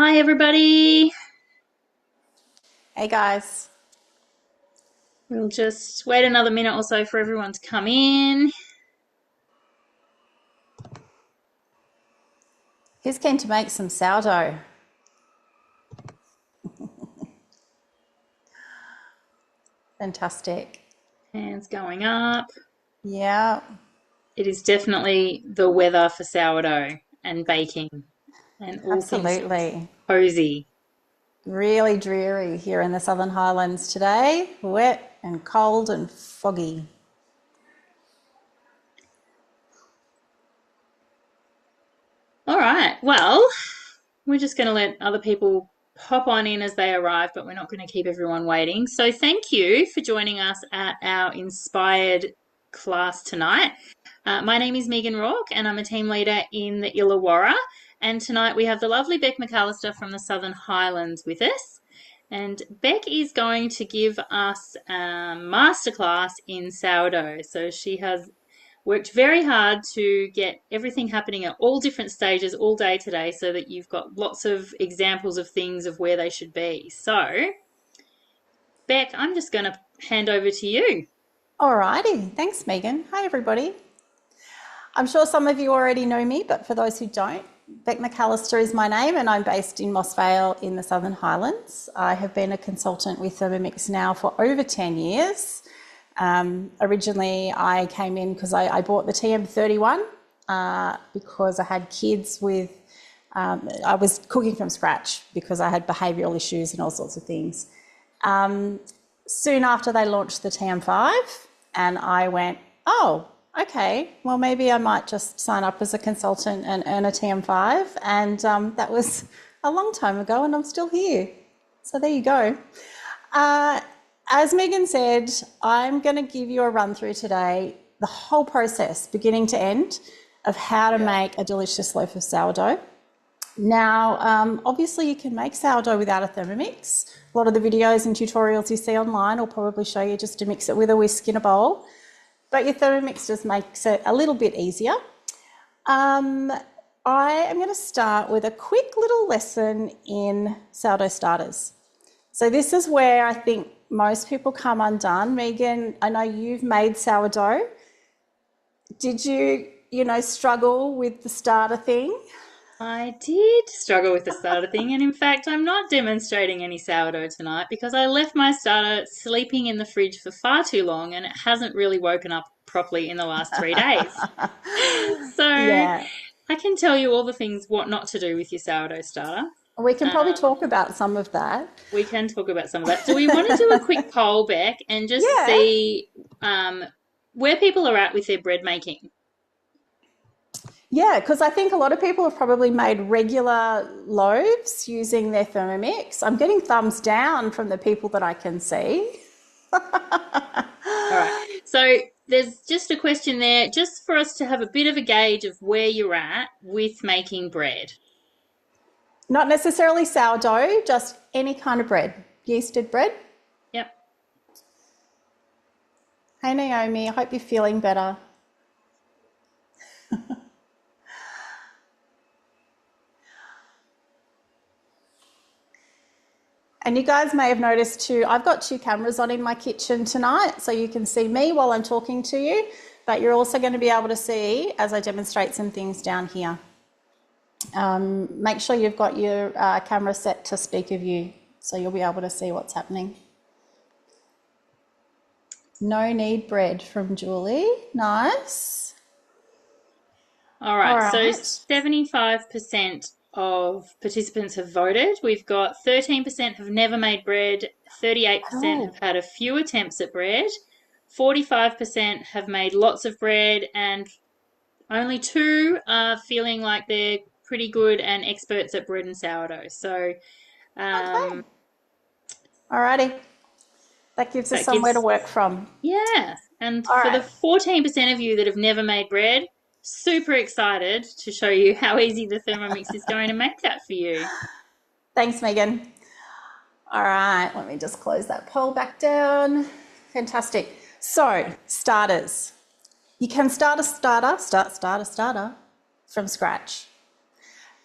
Hi, everybody. Hey guys, We'll just wait another minute or so for everyone to come in. who's keen to make some sourdough? Fantastic. Hands going up. Yeah, It is definitely the weather for sourdough and baking and all things absolutely. cozy. Really dreary here in the Southern Highlands today. Wet and cold and foggy. All right. Well, we're just going to let other people pop on in as they arrive, but we're not going to keep everyone waiting. So, thank you for joining us at our inspired class tonight. My name is Megan Rourke, and I'm a team leader in the Illawarra. And tonight we have the lovely Beck McAlister from the Southern Highlands with us. And Beck is going to give us a masterclass in sourdough. So she has worked very hard to get everything happening at all different stages all day today so that you've got lots of examples of things of where they should be. So, Beck, I'm just going to hand over to you. Alrighty, thanks Megan. Hi everybody. I'm sure some of you already know me, but for those who don't, Beck McAlister is my name and I'm based in Moss Vale in the Southern Highlands. I have been a consultant with Thermomix now for over 10 years. Originally, I came in because I bought the TM31 because I had kids with, I was cooking from scratch because I had behavioural issues and all sorts of things. Soon after they launched the TM5 and I went, oh, okay, well, maybe I might just sign up as a consultant and earn a TM5. And that was a long time ago and I'm still here. So there you go. As Megan said, I'm going to give you a run through today, the whole process, beginning to end, of how to make a delicious loaf of sourdough. Now, obviously you can make sourdough without a Thermomix. A lot of the videos and tutorials you see online will probably show you just to mix it with a whisk in a bowl, but your Thermomix just makes it a little bit easier. I am going to start with a quick little lesson in sourdough starters. So this is where I think most people come undone. Megan, I know you've made sourdough. Did you, struggle with the starter thing? I did struggle with the starter thing, and in fact, I'm not demonstrating any sourdough tonight because I left my starter sleeping in the fridge for far too long and it hasn't really woken up properly in the last 3 days. So Yeah. I can tell you all the things what not to do with your sourdough starter. We can probably Um, talk about some of that. we can talk about some of that. Do we want to do a quick poll, Beck, and just Yeah. see where people are at with their bread making? Yeah, because I think a lot of people have probably made regular loaves using their Thermomix. I'm getting thumbs down from the people that I can see. All right. So there's just a question there, just for us to have a bit of a gauge of where you're at with making bread. Not necessarily sourdough, just any kind of bread. Yeasted bread. Yep. Hey Naomi, I hope you're feeling better. And you guys may have noticed too, I've got two cameras on in my kitchen tonight, so you can see me while I'm talking to you, but you're also going to be able to see as I demonstrate some things down here. Make sure you've got your camera set to speaker view, so you'll be able to see what's happening. No need bread from Julie. Nice. All right. All So right. 75% of participants have voted. We've got 13% have never made bread, 38% Oh, have had a few attempts at bread, 45% have made lots of bread, and only 2 are feeling like they're pretty good and experts at bread and sourdough. So okay. um, Alrighty. That gives us that somewhere to gives, work from. yeah. And All for the right. 14% of you that have never made bread, super excited to show you how easy the Thermomix is going to make that for you. Thanks, Megan. All right, let me just close that poll back down. Fantastic. So, starters. You can start a starter from scratch.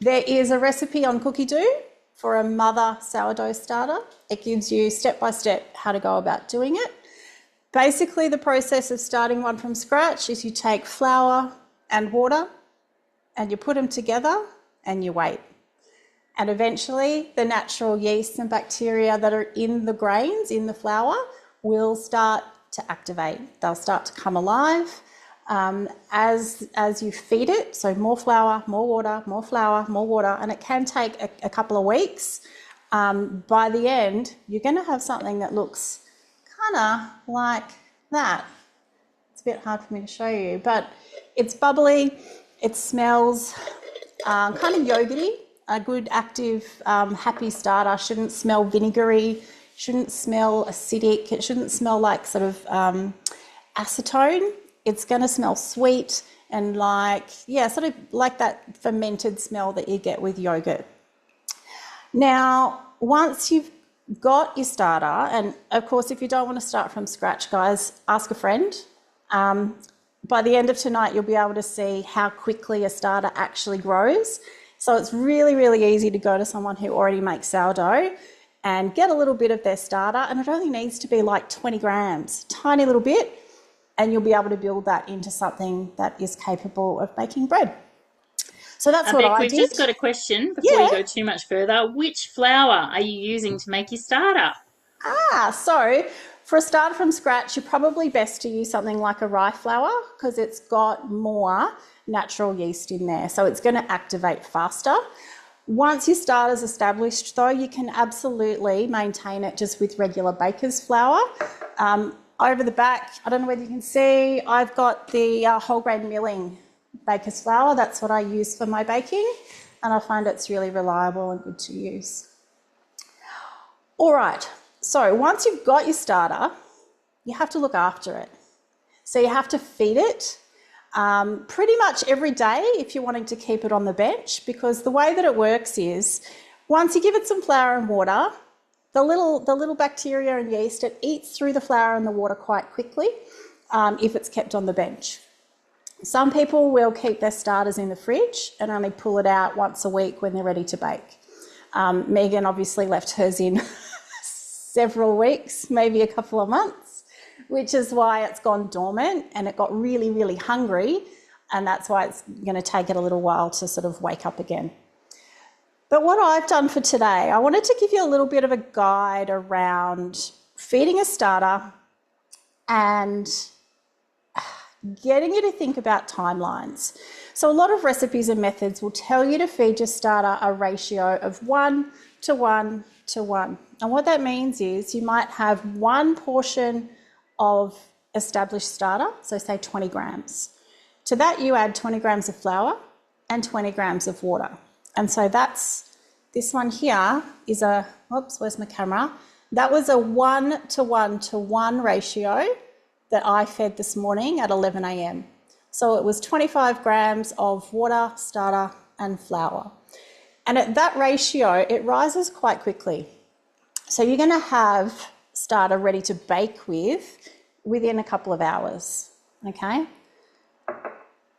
There is a recipe on Cookie Do for a mother sourdough starter. It gives you step-by-step how to go about doing it. Basically, the process of starting one from scratch is you take flour and water and you put them together and you wait. And eventually the natural yeast and bacteria that are in the grains, in the flour, will start to activate. They'll start to come alive as you feed it. So more flour, more water, more flour, more water, and it can take a couple of weeks. By the end, you're going to have something that looks kind of like that. It's a bit hard for me to show you, but it's bubbly, it smells kind of yogurty. A good, active, happy starter shouldn't smell vinegary, shouldn't smell acidic, it shouldn't smell like sort of acetone. It's going to smell sweet and like, yeah, sort of like that fermented smell that you get with yogurt. Now, once you've got your starter, and of course, if you don't want to start from scratch, guys, ask a friend. By the end of tonight, you'll be able to see how quickly a starter actually grows. So it's really, really easy to go to someone who already makes sourdough and get a little bit of their starter, and it only needs to be like 20 grams, tiny little bit, and you'll be able to build that into something that is capable of making bread. So that's what I did. We've just got a question before you go too much further. Which flour are you using to make your starter? So for a starter from scratch, you're probably best to use something like a rye flour because it's got more natural yeast in there, so it's going to activate faster. Once your starter's established, though, you can absolutely maintain it just with regular baker's flour. Over the back, I don't know whether you can see, I've got the whole grain milling baker's flour. That's what I use for my baking, and I find it's really reliable and good to use. All right, so once you've got your starter, you have to look after it. So you have to feed it pretty much every day if you're wanting to keep it on the bench, because the way that it works is once you give it some flour and water, the little bacteria and yeast, it eats through the flour and the water quite quickly if it's kept on the bench. Some people will keep their starters in the fridge and only pull it out once a week when they're ready to bake. Megan obviously left hers in several weeks, maybe a couple of months, which is why it's gone dormant and it got really, really hungry, and that's why it's going to take it a little while to sort of wake up again. But what I've done for today, I wanted to give you a little bit of a guide around feeding a starter and getting you to think about timelines. So a lot of recipes and methods will tell you to feed your starter a ratio of 1 to 1 to 1. And what that means is you might have one portion of established starter, so say 20 grams. To that you add 20 grams of flour and 20 grams of water. And so this one here is where's my camera? That was a 1 to 1 to 1 ratio that I fed this morning at 11 a.m. So it was 25 grams of water, starter and flour. And at that ratio, it rises quite quickly. So you're going to have starter ready to bake within a couple of hours, okay?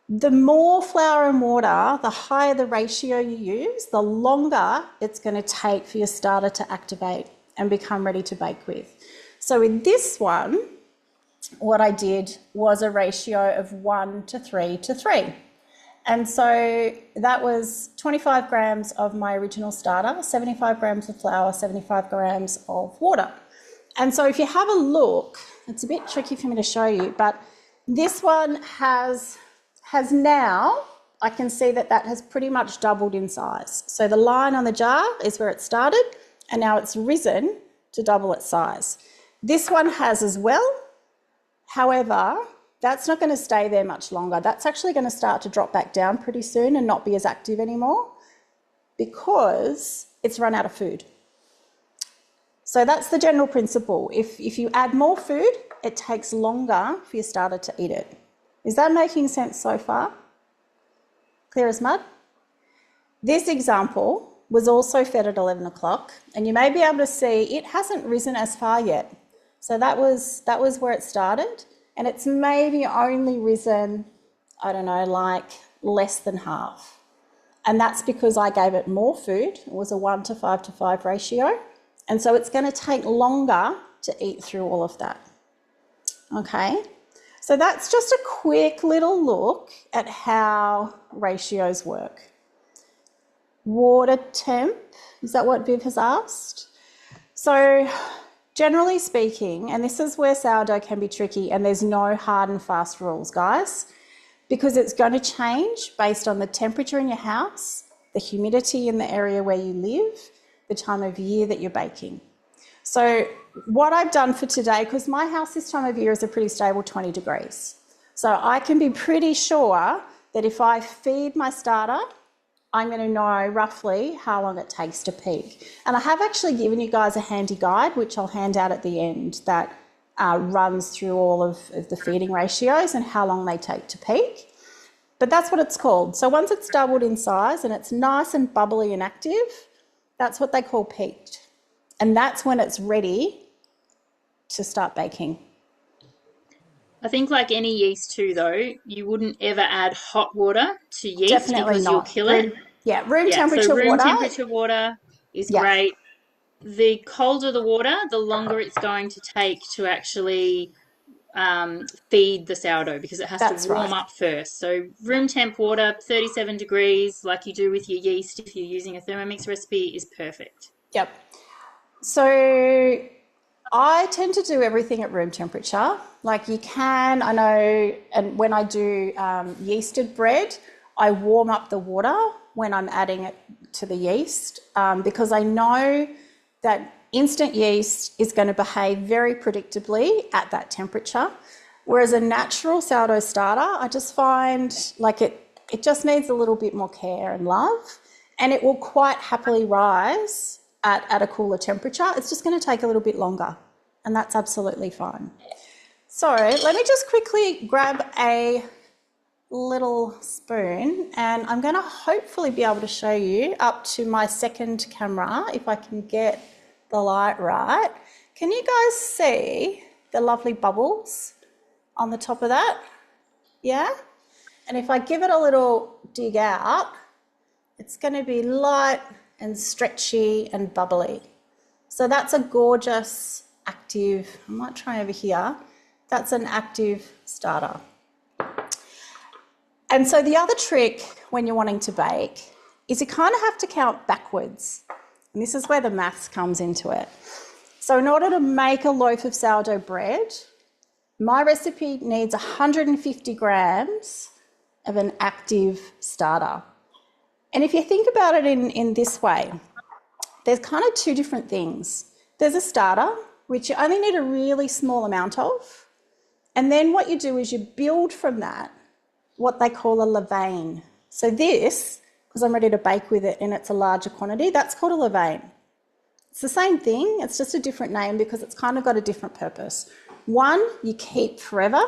The more flour and water, the higher the ratio you use, the longer it's going to take for your starter to activate and become ready to bake with. So with this one, what I did was a ratio of 1 to 3 to 3. And so that was 25 grams of my original starter, 75 grams of flour, 75 grams of water. And so if you have a look, it's a bit tricky for me to show you, but this one has now, I can see that has pretty much doubled in size. So the line on the jar is where it started, and now it's risen to double its size. This one has as well. However, that's not going to stay there much longer. That's actually going to start to drop back down pretty soon and not be as active anymore because it's run out of food. So that's the general principle. If you add more food, it takes longer for your starter to eat it. Is that making sense so far? Clear as mud? This example was also fed at 11 o'clock, and you may be able to see it hasn't risen as far yet. So that was where it started, and it's maybe only risen, I don't know, like less than half. And that's because I gave it more food. It was a 1 to 5 to 5 ratio. And so it's going to take longer to eat through all of that. Okay, so that's just a quick little look at how ratios work. Water temp, is that what Viv has asked? So generally speaking, and this is where sourdough can be tricky, and there's no hard and fast rules, guys, because it's going to change based on the temperature in your house, the humidity in the area where you live, the time of year that you're baking. So what I've done for today, because my house this time of year is a pretty stable 20 degrees. So I can be pretty sure that if I feed my starter, I'm going to know roughly how long it takes to peak. And I have actually given you guys a handy guide, which I'll hand out at the end, that runs through all of the feeding ratios and how long they take to peak. But that's what it's called. So once it's doubled in size and it's nice and bubbly and active, that's what they call peaked. And that's when it's ready to start baking. I think like any yeast too, though, you wouldn't ever add hot water to yeast Definitely because not. you'll kill it. Room temperature so room water. temperature water is great. The colder the water, the longer it's going to take to actually feed the sourdough, because it has to warm up first. So room temp water, 37 degrees, like you do with your yeast if you're using a Thermomix recipe, is perfect. Yep. So I tend to do everything at room temperature. Like you can, I know, and when I do yeasted bread, I warm up the water when I'm adding it to the yeast because I know that instant yeast is going to behave very predictably at that temperature. Whereas a natural sourdough starter, I just find like it just needs a little bit more care and love, and it will quite happily rise at a cooler temperature. It's just going to take a little bit longer, and that's absolutely fine. So let me just quickly grab a little spoon, and I'm going to hopefully be able to show you up to my second camera if I can get the light right. Can you guys see the lovely bubbles on the top of that? Yeah? And if I give it a little dig out, it's going to be light and stretchy and bubbly. So that's a gorgeous active, I might try over here, that's an active starter. And so the other trick when you're wanting to bake is you kind of have to count backwards. And this is where the maths comes into it. So in order to make a loaf of sourdough bread, my recipe needs 150 grams of an active starter. And if you think about it in this way, there's kind of two different things. There's a starter, which you only need a really small amount of. And then what you do is you build from that what they call a levain. So this, because I'm ready to bake with it and it's a larger quantity, that's called a levain. It's the same thing, it's just a different name because it's kind of got a different purpose. One, you keep forever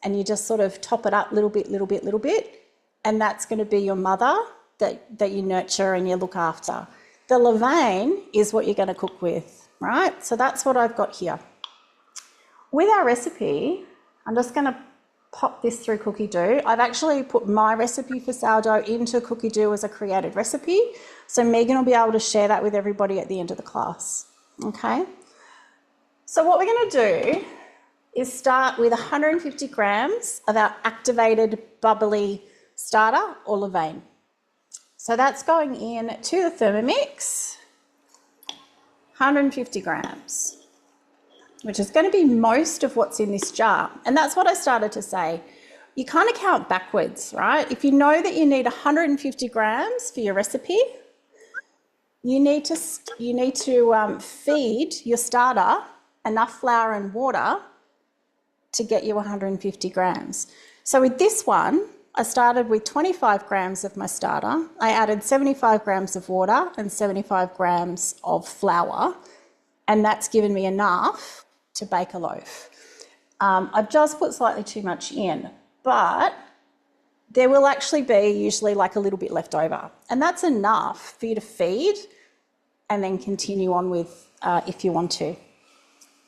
and you just sort of top it up little bit, and that's going to be your mother that you nurture and you look after. The levain is what you're going to cook with, right? So that's what I've got here. With our recipe, I'm just going to pop this through Cookie Dough. I've actually put my recipe for sourdough into Cookie Dough as a created recipe, so Megan will be able to share that with everybody at the end of the class, okay? So what we're going to do is start with 150 grams of our activated bubbly starter or levain. So that's going in to the Thermomix, 150 grams, which is going to be most of what's in this jar. And that's what I started to say. You kind of count backwards, right? If you know that you need 150 grams for your recipe, you need to feed your starter enough flour and water to get you 150 grams. So with this one, I started with 25 grams of my starter. I added 75 grams of water and 75 grams of flour, and that's given me enough to bake a loaf. I've just put slightly too much in, but there will actually be usually like a little bit left over, and that's enough for you to feed and then continue on with if you want to.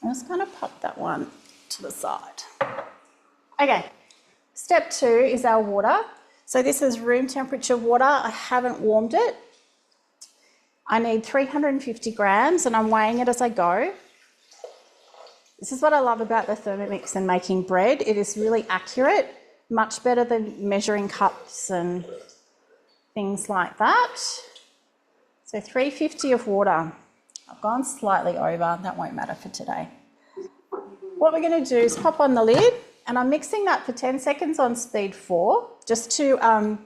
I'm just going to pop that one to the side. Okay, step 2 is our water. So So this is room temperature water. I haven't warmed it. I need 350 grams and I'm weighing it as I go. This is what I love about the Thermomix and making bread. It is really accurate, much better than measuring cups and things like that. So 350 of water. I've gone slightly over, that won't matter for today. What we're going to do is pop on the lid, and I'm mixing that for 10 seconds on speed 4, just to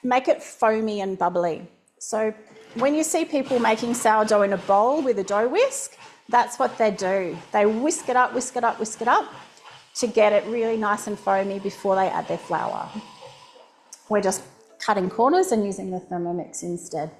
make it foamy and bubbly. So when you see people making sourdough in a bowl with a dough whisk, that's what they do. They whisk it up, whisk it up, whisk it up to get it really nice and foamy before they add their flour. We're just cutting corners and using the Thermomix instead.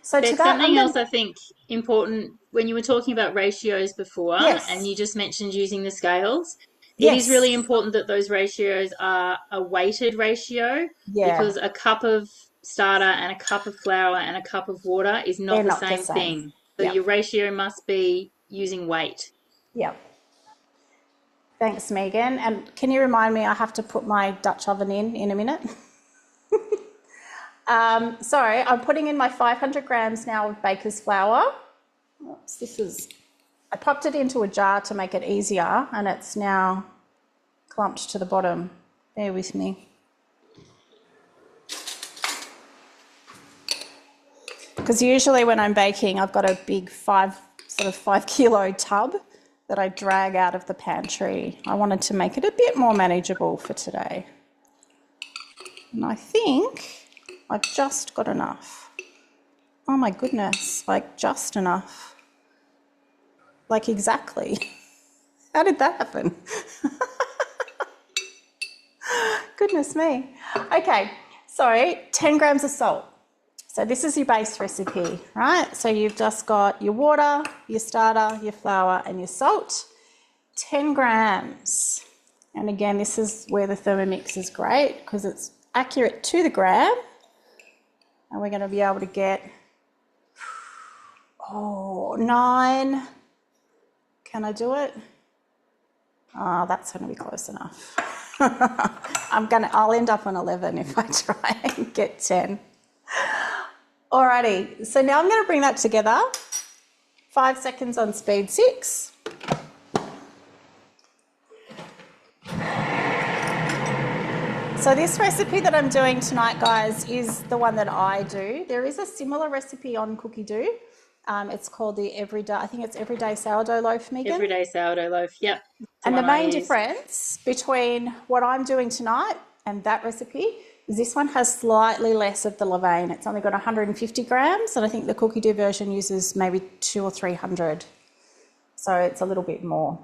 So There's something else I think important when you were talking about ratios before, yes, and you just mentioned using the scales. It yes, is really important that those ratios are a weighted ratio, yeah, because a cup of starter and a cup of flour and a cup of water is they're not the not the same same. thing. So Yep, your ratio must be using weight. yep. Thanks, Megan. And can you remind me, I have to put my Dutch oven in a minute? Sorry, I'm putting in my 500 grams now of baker's flour. Oops, I popped it into a jar to make it easier, and it's now clumped to the bottom. Bear with me. Because usually when I'm baking, I've got a big 5 kilo tub that I drag out of the pantry. I wanted to make it a bit more manageable for today. And I think I've just got enough. Oh my goodness, like just enough. Like exactly. How did that happen? Goodness me. Okay, so 10 grams of salt. So this is your base recipe, right? So you've just got your water, your starter, your flour and your salt. 10 grams. And again, this is where the Thermomix is great because it's accurate to the gram. And we're going to be able to get, 9. Can I do it? Oh, that's going to be close enough. I'll end up on 11 if I try and get 10. Alrighty, so now I'm going to bring that together. 5 seconds on speed 6. So this recipe that I'm doing tonight, guys, is the one that I do. There is a similar recipe on Cookie Do. It's called the Everyday Sourdough Loaf, Megan. Everyday sourdough loaf, yep. And the main difference between what I'm doing tonight and that recipe is this one has slightly less of the levain. It's only got 150 grams, and I think the Cookie Do version uses maybe 200 or 300. So it's a little bit more.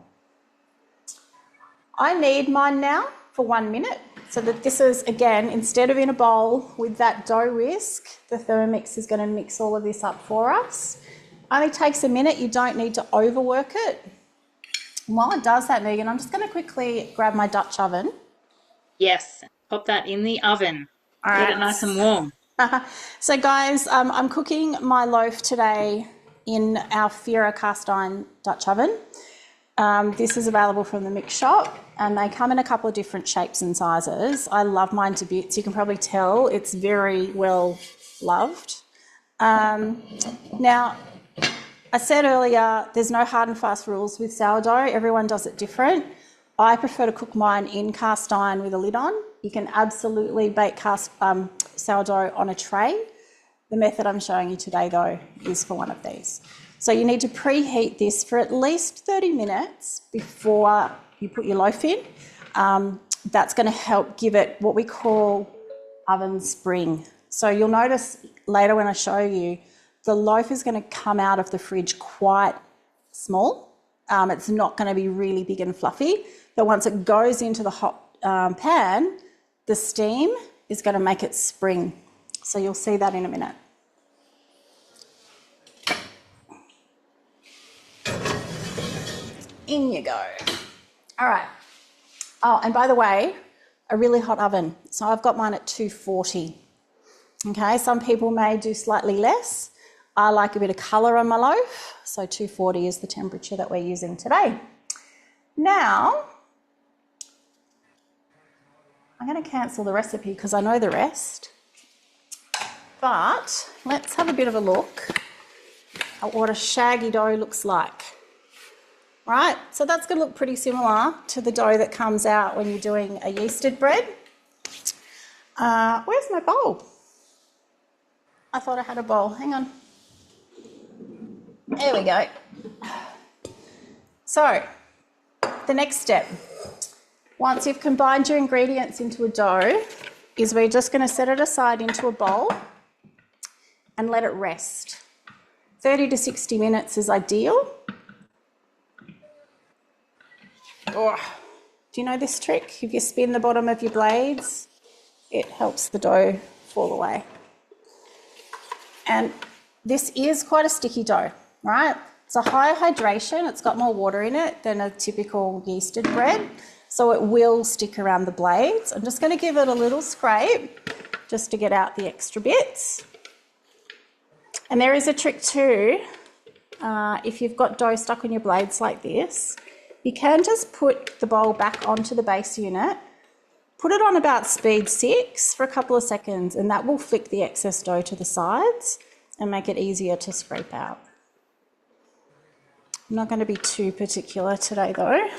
I knead mine now for 1 minute, so that this is, again, instead of in a bowl with that dough whisk, the Thermomix is going to mix all of this up for us. Only takes a minute, you don't need to overwork it. And while it does that, Megan, I'm just going to quickly grab my Dutch oven. Yes, pop that in the oven. All Get right. it nice and warm. So guys, I'm cooking my loaf today in our Fira cast iron Dutch oven. This is available from the mix shop and they come in a couple of different shapes and sizes. I love mine to bits. You can probably tell it's very well loved. Now, I said earlier, there's no hard and fast rules with sourdough. Everyone does it different. I prefer to cook mine in cast iron with a lid on. You can absolutely bake sourdough on a tray. The method I'm showing you today, though, is for one of these. So you need to preheat this for at least 30 minutes before you put your loaf in. That's going to help give it what we call oven spring. So you'll notice later when I show you, the loaf is going to come out of the fridge quite small. It's not going to be really big and fluffy, but once it goes into the hot pan, the steam is going to make it spring. So you'll see that in a minute. In you go. All right. Oh, and by the way, a really hot oven. So I've got mine at 240. Okay, some people may do slightly less. I like a bit of colour on my loaf, so 240 is the temperature that we're using today. Now, I'm going to cancel the recipe because I know the rest. But let's have a bit of a look at what a shaggy dough looks like. Right, so that's going to look pretty similar to the dough that comes out when you're doing a yeasted bread. Where's my bowl? I thought I had a bowl. Hang on. There we go. So, the next step, once you've combined your ingredients into a dough, is we're just going to set it aside into a bowl and let it rest. 30 to 60 minutes is ideal. Oh, do you know this trick? If you spin the bottom of your blades, it helps the dough fall away. And this is quite a sticky dough, right? It's a higher hydration, it's got more water in it than a typical yeasted bread, so it will stick around the blades. I'm just going to give it a little scrape just to get out the extra bits. And there is a trick too, if you've got dough stuck on your blades like this, you can just put the bowl back onto the base unit, put it on about speed 6 for a couple of seconds, and that will flick the excess dough to the sides and make it easier to scrape out. I'm not going to be too particular today though,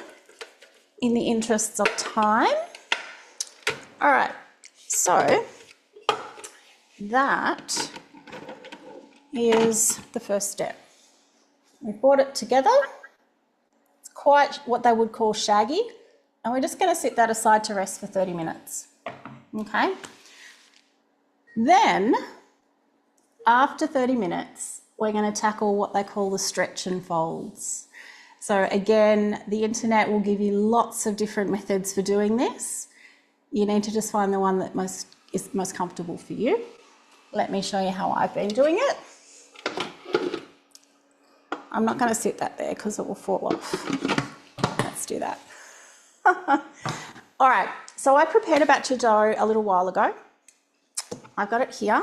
in the interests of time. All right, so that is the first step. We've brought it together. It's quite what they would call shaggy, and we're just going to sit that aside to rest for 30 minutes. Okay? Then, after 30 minutes, we're going to tackle what they call the stretch and folds. So again, the internet will give you lots of different methods for doing this. You need to just find the one that is most comfortable for you. Let me show you how I've been doing it. I'm not going to sit that there because it will fall off. Let's do that. All right, so I prepared a batch of dough a little while ago. I've got it here.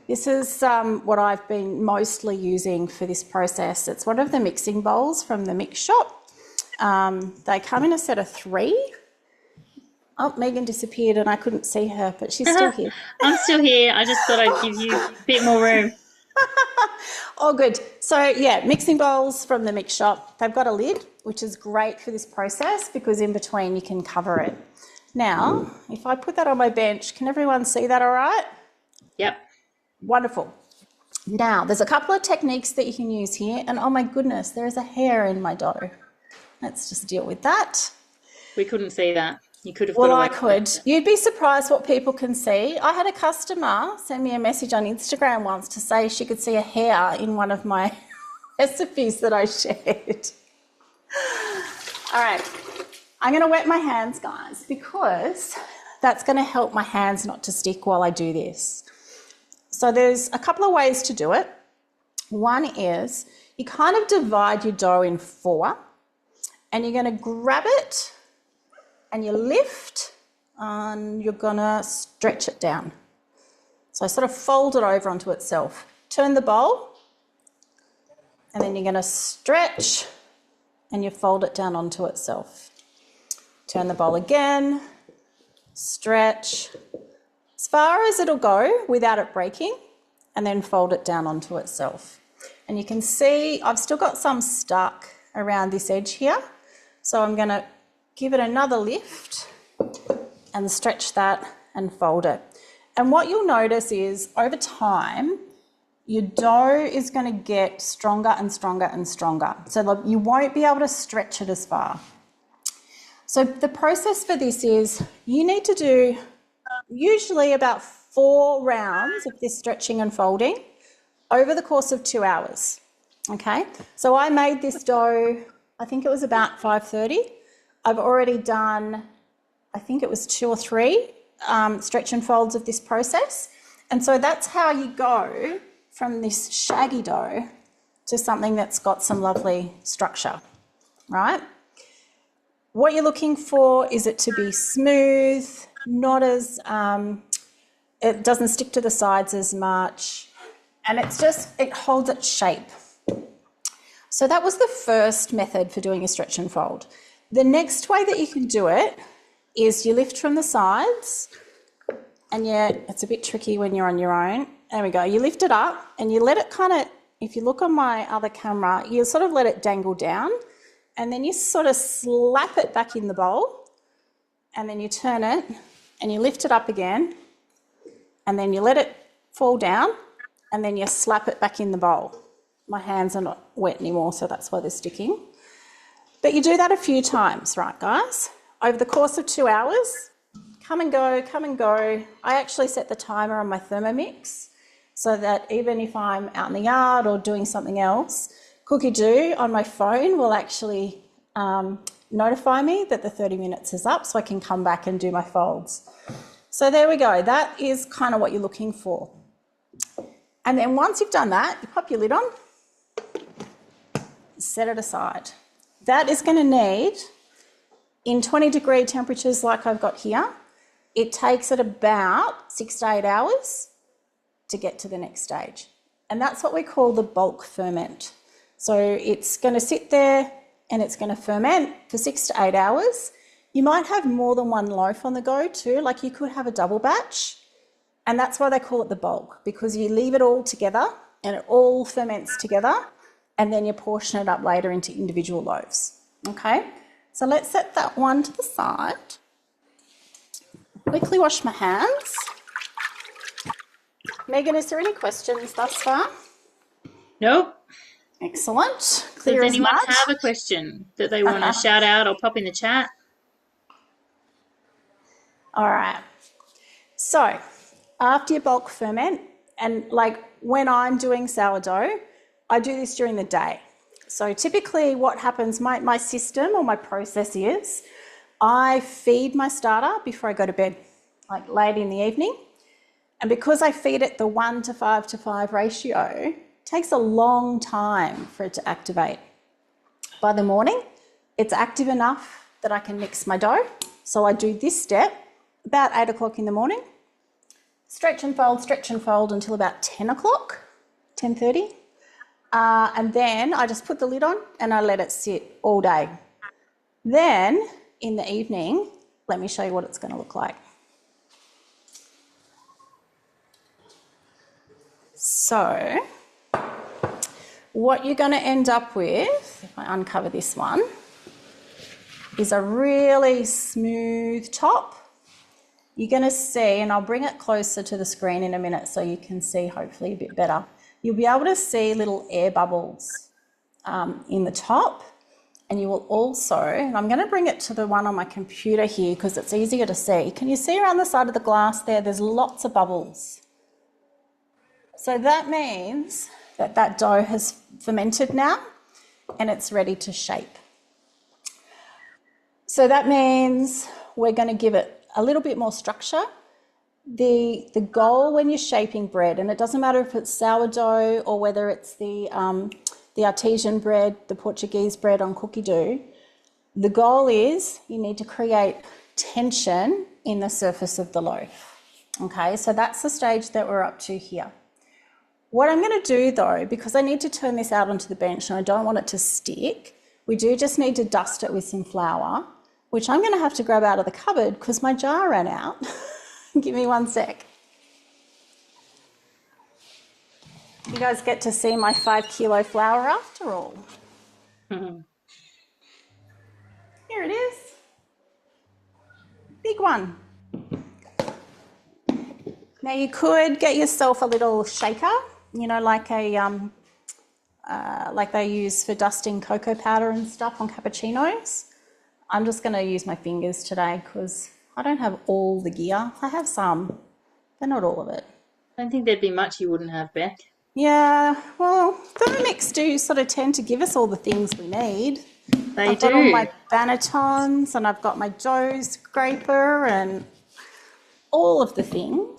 This is what I've been mostly using for this process. It's one of the mixing bowls from the mix shop. They come in a set of 3. Oh, Megan disappeared and I couldn't see her, but she's still here. I'm still here. I just thought I'd give you a bit more room. Oh, good. So, yeah, mixing bowls from the mix shop. They've got a lid, which is great for this process because in between you can cover it. Now, if I put that on my bench, can everyone see that all right? Yep. Wonderful. Now, there's a couple of techniques that you can use here, and oh my goodness, there is a hair in my dough. Let's just deal with that. We couldn't see that. You could have. Well, I could. You'd be surprised what people can see. I had a customer send me a message on Instagram once to say she could see a hair in one of my recipes that I shared. All right, I'm going to wet my hands, guys, because that's going to help my hands not to stick while I do this. So there's a couple of ways to do it. One is you kind of divide your dough in 4 and you're going to grab it and you lift and you're going to stretch it down. So sort of fold it over onto itself. Turn the bowl and then you're going to stretch and you fold it down onto itself. Turn the bowl again, stretch as far as it'll go without it breaking, and then fold it down onto itself. And you can see I've still got some stuck around this edge here, so I'm going to give it another lift and stretch that and fold it. And what you'll notice is over time your dough is going to get stronger and stronger and stronger, so you won't be able to stretch it as far. So the process for this is you need to do usually about 4 rounds of this stretching and folding over the course of 2 hours. Okay, so I made this dough, I think it was about 5:30. I've already done, I think it was 2 or 3 stretch and folds of this process. And so that's how you go from this shaggy dough to something that's got some lovely structure, right? What you're looking for is it to be smooth, not as, it doesn't stick to the sides as much, and it holds its shape. So that was the first method for doing a stretch and fold. The next way that you can do it is you lift from the sides, and yeah, it's a bit tricky when you're on your own. There we go. You lift it up and you let it kind of, if you look on my other camera, you sort of let it dangle down, and then you sort of slap it back in the bowl, and then you turn it and you lift it up again, and then you let it fall down, and then you slap it back in the bowl. My hands are not wet anymore, so that's why they're sticking. But you do that a few times, right, guys? Over the course of 2 hours, come and go, come and go. I actually set the timer on my Thermomix so that even if I'm out in the yard or doing something else, Cookie Doo on my phone will actually notify me that the 30 minutes is up so I can come back and do my folds. So there we go. That is kind of what you're looking for. And then once you've done that, you pop your lid on, set it aside. That is going to need, in 20-degree temperatures like I've got here, it takes it about 6 to 8 hours to get to the next stage. And that's what we call the bulk ferment. So it's going to sit there and it's going to ferment for 6 to 8 hours. You might have more than one loaf on the go too, like you could have a double batch. And that's why they call it the bulk, because you leave it all together and it all ferments together, and then you portion it up later into individual loaves. Okay, so let's set that one to the side. Quickly wash my hands. Megan, is there any questions thus far? Nope. Excellent. Clear Does as anyone mud. have a question that they want to shout out or pop in the chat? All right. So after you bulk ferment, and like when I'm doing sourdough, I do this during the day. So typically what happens, my system or my process is I feed my starter before I go to bed, like late in the evening. And because I feed it the 1:5 ratio, it takes a long time for it to activate. By the morning, it's active enough that I can mix my dough. So I do this step about 8 o'clock in the morning, stretch and fold until about 10 o'clock, 10:30. And then I just put the lid on and I let it sit all day. Then in the evening, let me show you what it's going to look like. So what you're going to end up with, if I uncover this one, is a really smooth top. You're going to see, and I'll bring it closer to the screen in a minute so you can see hopefully a bit better. You'll be able to see little air bubbles in the top, and you will also, and I'm going to bring it to the one on my computer here because it's easier to see. Can you see around the side of the glass there? There's lots of bubbles. So that means that that dough has fermented now and it's ready to shape. So that means we're going to give it a little bit more structure. The goal when you're shaping bread, and it doesn't matter if it's sourdough or whether it's the artesian bread, the Portuguese bread on Cookie Doo, the goal is you need to create tension in the surface of the loaf. Okay, so that's the stage that we're up to here. What I'm going to do though, because I need to turn this out onto the bench and I don't want it to stick, we do just need to dust it with some flour, which I'm going to have to grab out of the cupboard because my jar ran out. Give me 1 sec. You guys get to see my 5 kilo flour after all. Mm-hmm. Here it is. Big one. Now you could get yourself a little shaker, you know, like like they use for dusting cocoa powder and stuff on cappuccinos. I'm just going to use my fingers today because I don't have all the gear. I have some, but not all of it. I don't think there'd be much you wouldn't have, Beck. Yeah, well, Thermomix do sort of tend to give us all the things we need. I've got all my bannetons and I've got my dough scraper and all of the things.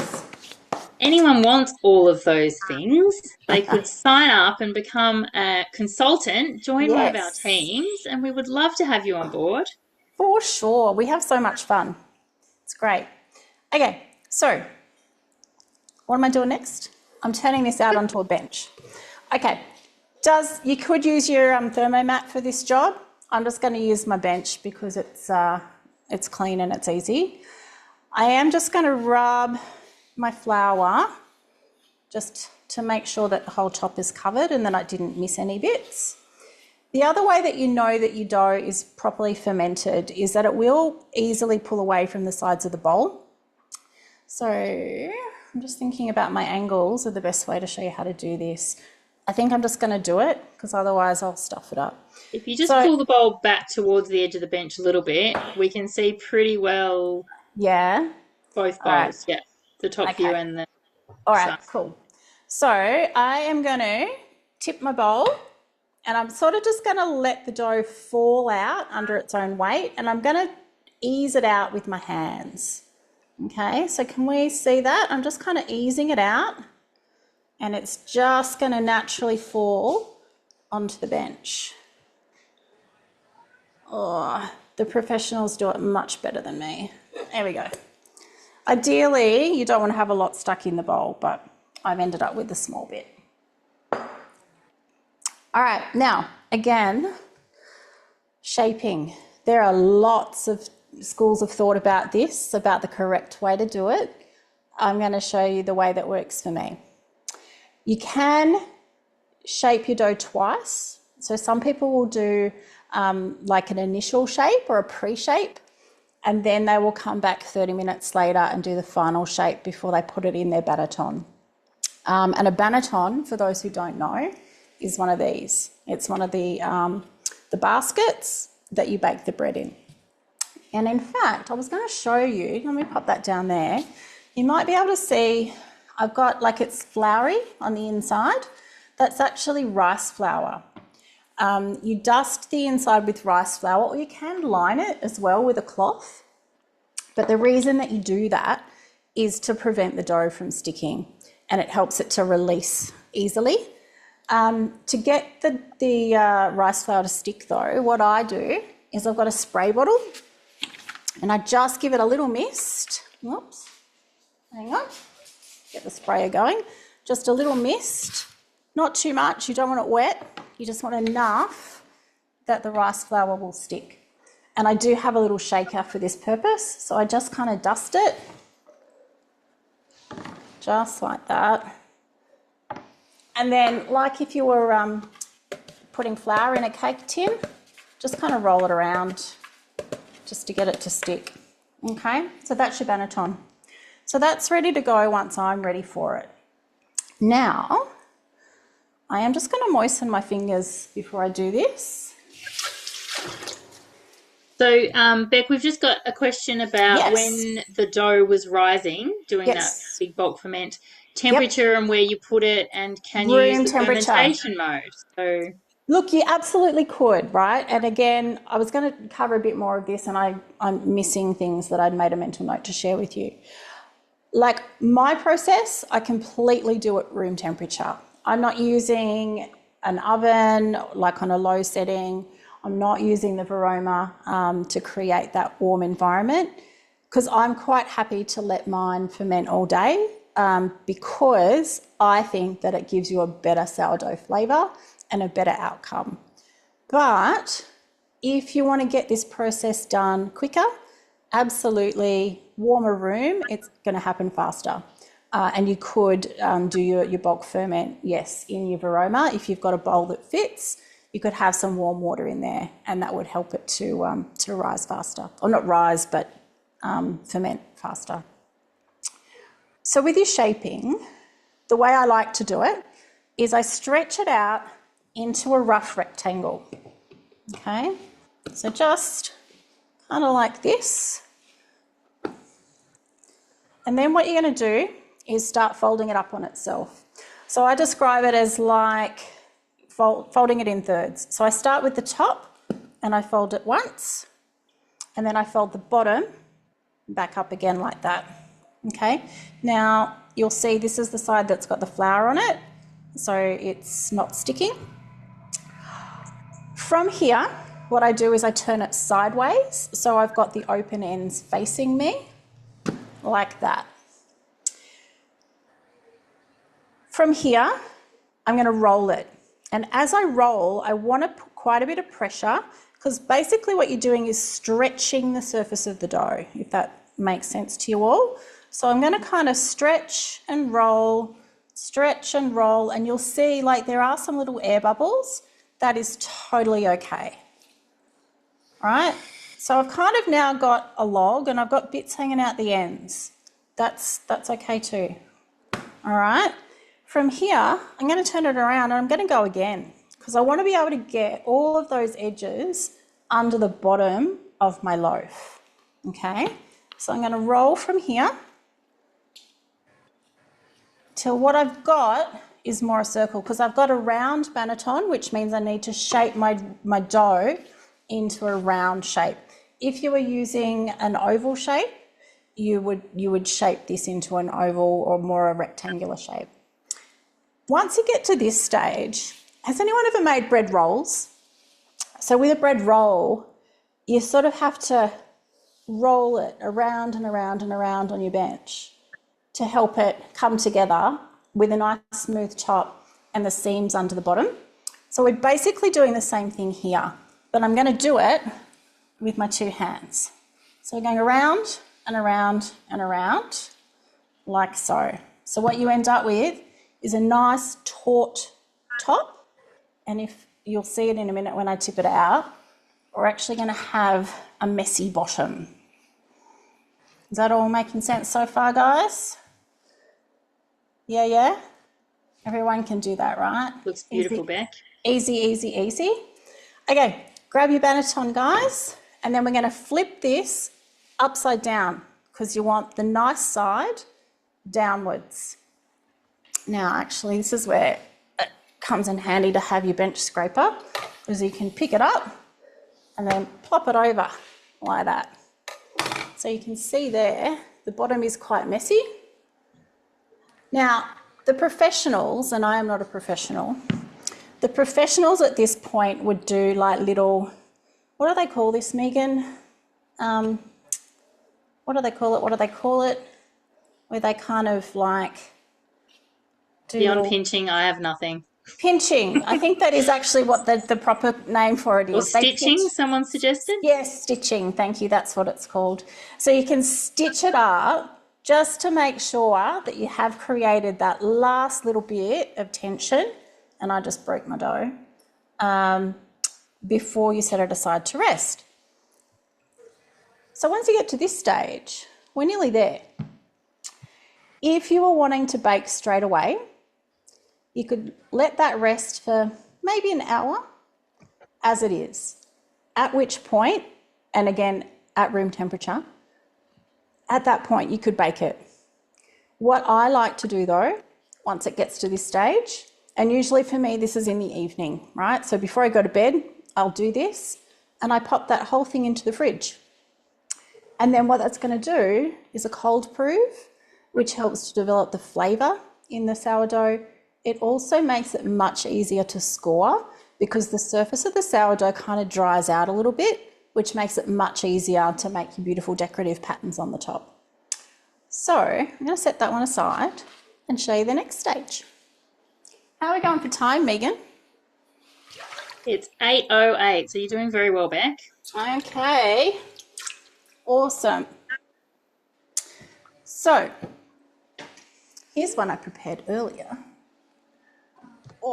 Anyone wants all of those things, they could sign up and become a consultant, join one of our teams, and we would love to have you on board. For sure. We have so much fun. It's great. Okay, so what am I doing next? I'm turning this out onto a bench. Okay, you could use your Thermomat for this job. I'm just going to use my bench because it's It's clean and it's easy. I am just going to rub my flour just to make sure that the whole top is covered and that I didn't miss any bits. The other way that you know that your dough is properly fermented is that it will easily pull away from the sides of the bowl. So I'm just thinking about my angles are the best way to show you how to do this. I think I'm just going to do it because otherwise I'll stuff it up. If you just pull the bowl back towards the edge of the bench a little bit, we can see pretty well both bowls. Yeah, the top view and the All right, side. cool. So I am going to tip my bowl and I'm sort of just going to let the dough fall out under its own weight and I'm going to ease it out with my hands. Okay, so can we see that? I'm just kind of easing it out and it's just going to naturally fall onto the bench. Oh, the professionals do it much better than me. There we go. Ideally, you don't want to have a lot stuck in the bowl, but I've ended up with a small bit. All right, now, again, shaping. There are lots of schools of thought about this, about the correct way to do it. I'm going to show you the way that works for me. You can shape your dough twice. So some people will do like an initial shape or a pre-shape, and then they will come back 30 minutes later and do the final shape before they put it in their banneton. And a banneton, for those who don't know, is one of these. It's one of the baskets that you bake the bread in. And in fact, I was going to show you, let me pop that down there. You might be able to see, I've got like it's floury on the inside. That's actually rice flour. You dust the inside with rice flour, or you can line it as well with a cloth. But the reason that you do that is to prevent the dough from sticking, and it helps it to release easily. To get the rice flour to stick though, what I do is I've got a spray bottle and I just give it a little mist. Whoops, hang on, get the sprayer going. Just a little mist, not too much, you don't want it wet. You just want enough that the rice flour will stick. And I do have a little shaker for this purpose, so I just kind of dust it, just like that. And then, like if you were putting flour in a cake tin, just kind of roll it around just to get it to stick. Okay, so that's your banneton. So that's ready to go once I'm ready for it. Now, I am just going to moisten my fingers before I do this. So, Beck, we've just got a question about when the dough was rising, doing that big bulk ferment, temperature and where you put it, and can you use the fermentation mode? So, look, you absolutely could, right? And again, I was going to cover a bit more of this and I'm missing things that I'd made a mental note to share with you. Like my process, I completely do it room temperature. I'm not using an oven like on a low setting. I'm not using the Varoma to create that warm environment because I'm quite happy to let mine ferment all day because I think that it gives you a better sourdough flavour and a better outcome. But if you want to get this process done quicker, absolutely warmer room, it's going to happen faster. And you could do your bulk ferment, yes, in your Varoma. If you've got a bowl that fits, you could have some warm water in there and that would help it to rise faster. Or not rise, but ferment faster. So with your shaping, the way I like to do it is I stretch it out into a rough rectangle. Okay, so just kind of like this. And then what you're going to do is start folding it up on itself. So I describe it as like folding it in thirds. So I start with the top and I fold it once, and then I fold the bottom back up again like that. Okay, now you'll see this is the side that's got the flour on it, so it's not sticking. From here, what I do is I turn it sideways, so I've got the open ends facing me, like that. From here, I'm going to roll it. And as I roll, I want to put quite a bit of pressure because basically what you're doing is stretching the surface of the dough, if that makes sense to you all. So I'm going to kind of stretch and roll, and you'll see like there are some little air bubbles. That is totally okay. All right, so I've kind of now got a log and I've got bits hanging out the ends. That's okay too. All right, from here, I'm going to turn it around and I'm going to go again because I want to be able to get all of those edges under the bottom of my loaf. Okay, so I'm going to roll from here till what I've got is more a circle because I've got a round banneton, which means I need to shape my dough into a round shape. If you were using an oval shape, you would shape this into an oval or more a rectangular shape. Once you get to this stage, has anyone ever made bread rolls? So with a bread roll, you sort of have to roll it around and around and around on your bench to help it come together with a nice smooth top and the seams under the bottom. So we're basically doing the same thing here, but I'm going to do it with my two hands. So we're going around and around and around, like so. So what you end up with is a nice taut top, and if you'll see it in a minute when I tip it out, we're actually going to have a messy bottom. Is that all making sense so far, guys? Yeah? Everyone can do that, right? Looks beautiful, Beck. Easy. Okay, grab your banneton, guys, and then we're going to flip this upside down because you want the nice side downwards. Now, actually, this is where it comes in handy to have your bench scraper because you can pick it up and then plop it over like that. So you can see there, the bottom is quite messy. Now, the professionals, and I am not a professional, the professionals at this point would do like little, what do they call this, Megan? What do they call it? Where they kind of like do Beyond pinching, I have nothing. Pinching. I think that is actually what the proper name for it is. Or stitching, someone suggested? Yes, stitching. Thank you. That's what it's called. So you can stitch it up just to make sure that you have created that last little bit of tension. And I just broke my dough before you set it aside to rest. So once you get to this stage, we're nearly there. If you were wanting to bake straight away, you could let that rest for maybe an hour as it is, at which point, and again at room temperature, at that point you could bake it. What I like to do though, once it gets to this stage, and usually for me this is in the evening, right? So before I go to bed, I'll do this and I pop that whole thing into the fridge. And then what that's going to do is a cold proof, which helps to develop the flavour in the sourdough. It also makes it much easier to score because the surface of the sourdough kind of dries out a little bit, which makes it much easier to make your beautiful decorative patterns on the top. So I'm going to set that one aside and show you the next stage. How are we going for time, Megan? It's 8:08, so you're doing very well, Beck. Okay, awesome. So here's one I prepared earlier.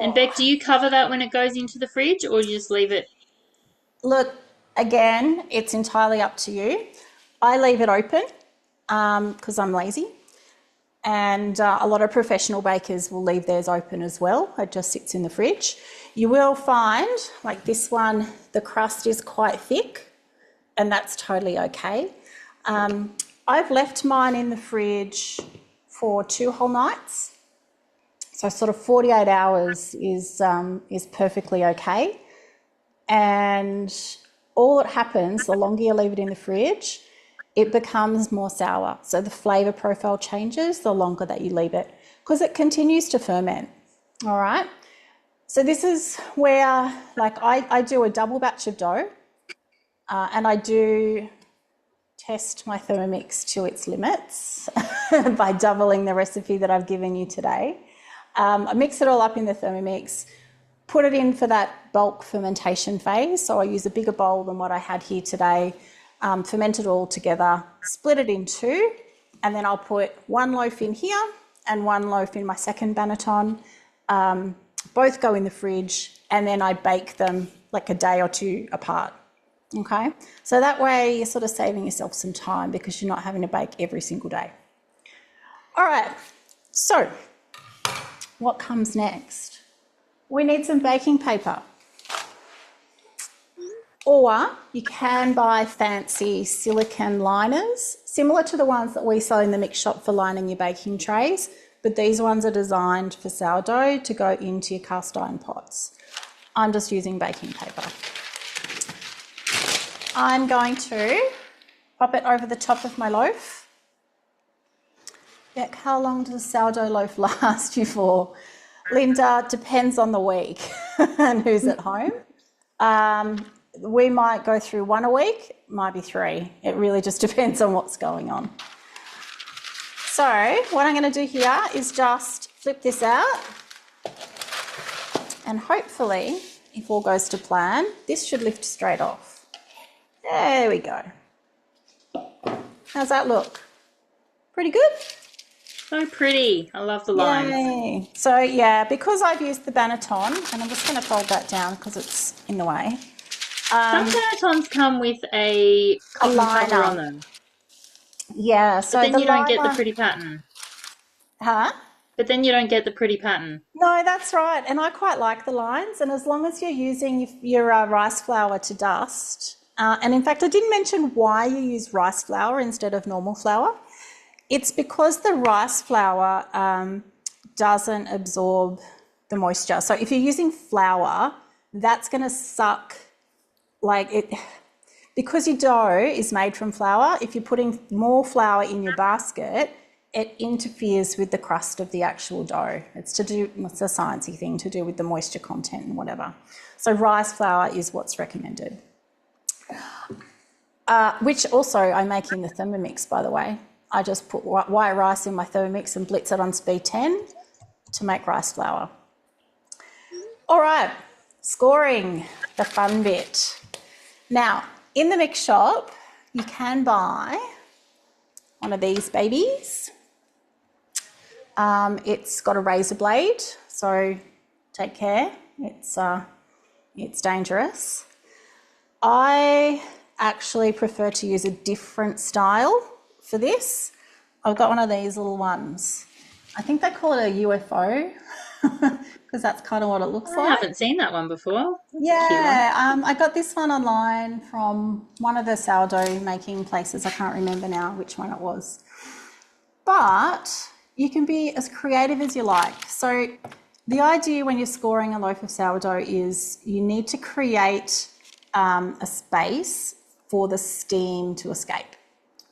And Beck, do you cover that when it goes into the fridge or you just leave it? Look, again, it's entirely up to you. I leave it open because I'm lazy, and a lot of professional bakers will leave theirs open as well. It just sits in the fridge. You will find, like this one, the crust is quite thick, and that's totally okay. I've left mine in the fridge for 2 whole nights. So sort of 48 hours is perfectly okay. And all that happens, the longer you leave it in the fridge, it becomes more sour. So the flavour profile changes the longer that you leave it because it continues to ferment. All right. So this is where, like, I do a double batch of dough and I do test my Thermomix to its limits by doubling the recipe that I've given you today. I mix it all up in the Thermomix. put it in for that bulk fermentation phase. So I use a bigger bowl than what I had here today, ferment it all together, split it in two, and then I'll put one loaf in here and one loaf in my second banneton. Both go in the fridge, and then I bake them like a day or two apart. Okay, so that way you're sort of saving yourself some time because you're not having to bake every single day. All right, so what comes next? We need some baking paper. Or you can buy fancy silicone liners, similar to the ones that we sell in the mix shop for lining your baking trays, but these ones are designed for sourdough to go into your cast iron pots. I'm just using baking paper. I'm going to pop it over the top of my loaf. Beck, how long does a sourdough loaf last you for? Linda, depends on the week and who's at home. We might go through one a week, might be three. It really just depends on what's going on. So what I'm going to do here is just flip this out, and hopefully, if all goes to plan, this should lift straight off. There we go. How's that look? Pretty good? So pretty. I love the lines. Yay. So yeah, because I've used the banneton, and I'm just going to fold that down because it's in the way. Some bannetons come with a cotton cover on them. Yeah, so but then the you don't get the liner... pretty pattern. Huh? But then you don't get the pretty pattern. No, that's right. And I quite like the lines. And as long as you're using your rice flour to dust, and in fact, I didn't mention why you use rice flour instead of normal flour. It's because the rice flour doesn't absorb the moisture. So if you're using flour, that's going to suck, like it, because your dough is made from flour. If you're putting more flour in your basket, it interferes with the crust of the actual dough. It's a sciencey thing to do with the moisture content and whatever. So rice flour is what's recommended. Which also I make in the Thermomix, by the way. I just put white rice in my Thermomix and blitz it on speed 10 to make rice flour. All right, scoring, the fun bit. Now, in the mix shop, you can buy one of these babies. It's got a razor blade, so take care. It's dangerous. I actually prefer to use a different style for this. I've got one of these little ones. I think they call it a UFO because that's kind of what it looks like. I haven't seen that one before. Yeah, I got this one online from one of the sourdough making places. I can't remember now which one it was. But you can be as creative as you like. So the idea when you're scoring a loaf of sourdough is you need to create a space for the steam to escape,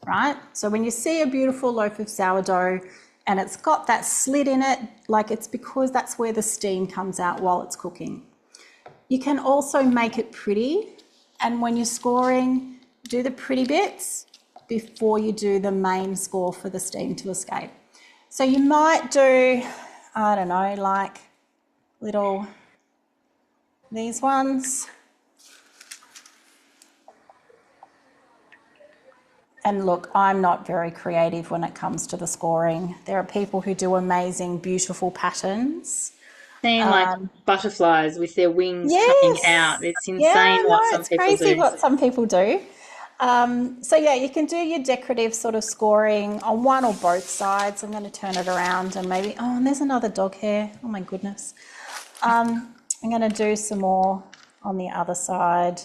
right? So when you see a beautiful loaf of sourdough and it's got that slit in it, like it's because that's where the steam comes out while it's cooking. You can also make it pretty, and when you're scoring, do the pretty bits before you do the main score for the steam to escape. So you might do, I don't know, like little, these ones. And look, I'm not very creative when it comes to the scoring. There are people who do amazing, beautiful patterns. Seeing like butterflies with their wings coming out. It's insane what some people do. It's crazy what some people do. So yeah, you can do your decorative sort of scoring on one or both sides. I'm going to turn it around and maybe, oh, and there's another dog hair. Oh my goodness. I'm going to do some more on the other side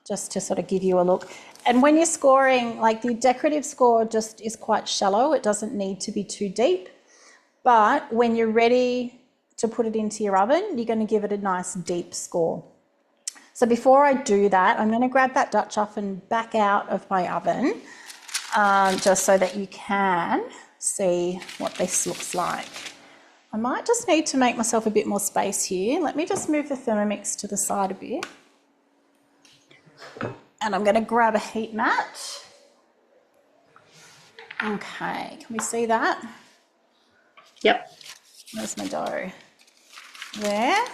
just to sort of give you a look. And when you're scoring, like the decorative score just is quite shallow. It doesn't need to be too deep. But when you're ready to put it into your oven, you're going to give it a nice deep score. So before I do that, I'm going to grab that Dutch oven back out of my oven just so that you can see what this looks like. I might just need to make myself a bit more space here. Let me just move the Thermomix to the side a bit. And I'm going to grab a heat mat. Okay, can we see that? Yep. There's my dough. There.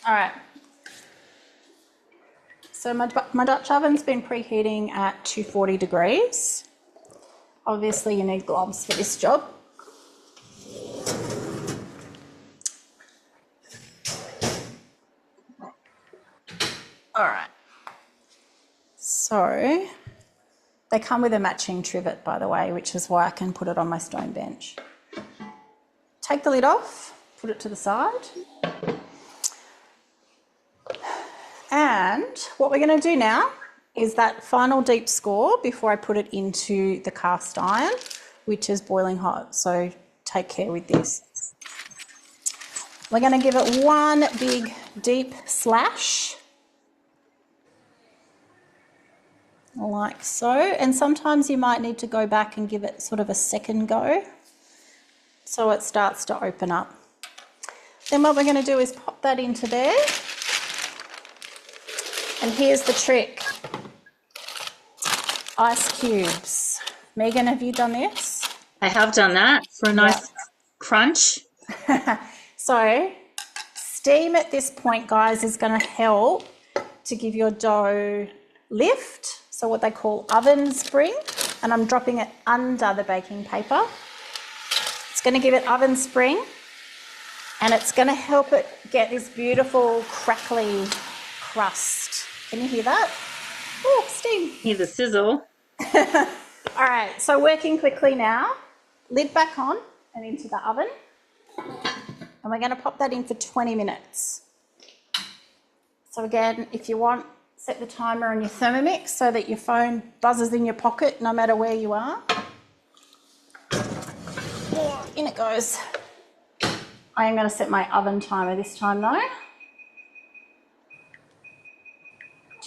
All right, So my Dutch oven's been preheating at 240 degrees. Obviously you need gloves for this job. All right. So they come with a matching trivet, by the way, which is why I can put it on my stone bench. Take the lid off, put it to the side. And what we're going to do now is that final deep score before I put it into the cast iron, which is boiling hot. So take care with this. We're going to give it one big deep slash, like so. And sometimes you might need to go back and give it sort of a second go so it starts to open up. Then what we're going to do is pop that into there. And here's the trick. Ice cubes. Megan, have you done this? I have done that for a nice crunch. So steam at this point, guys, is going to help to give your dough lift, so what they call oven spring, and I'm dropping it under the baking paper. It's going to give it oven spring, and it's going to help it get this beautiful crackly crust. Can you hear that? Oh, steam. Hear the sizzle. All right, so working quickly now, lid back on and into the oven. And we're going to pop that in for 20 minutes. So again, if you want, set the timer on your Thermomix so that your phone buzzes in your pocket no matter where you are. Oh, in it goes. I am going to set my oven timer this time though.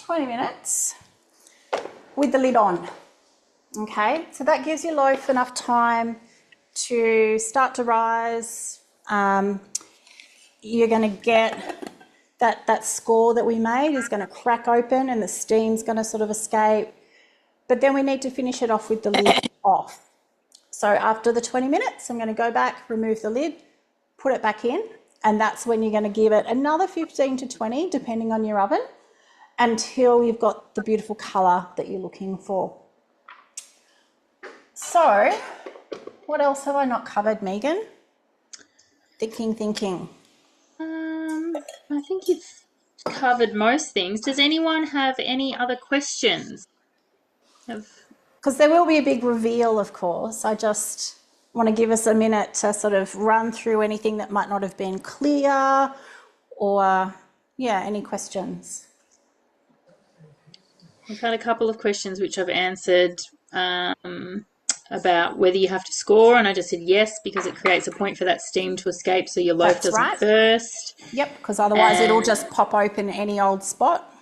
20 minutes with the lid on. Okay, so that gives your loaf enough time to start to rise. You're going to get that score that we made is going to crack open and the steam's going to sort of escape. But then we need to finish it off with the lid off. So after the 20 minutes, I'm going to go back, remove the lid, put it back in, and that's when you're going to give it another 15 to 20, depending on your oven, until you've got the beautiful colour that you're looking for. So, what else have I not covered, Megan? Thinking. I think you've covered most things. Does anyone have any other questions? Because there will be a big reveal, of course. I just want to give us a minute to sort of run through anything that might not have been clear or, yeah, any questions. We've had a couple of questions which I've answered about whether you have to score, and I just said yes because it creates a point for that steam to escape so your loaf doesn't burst. Yep, because otherwise it'll just pop open any old spot.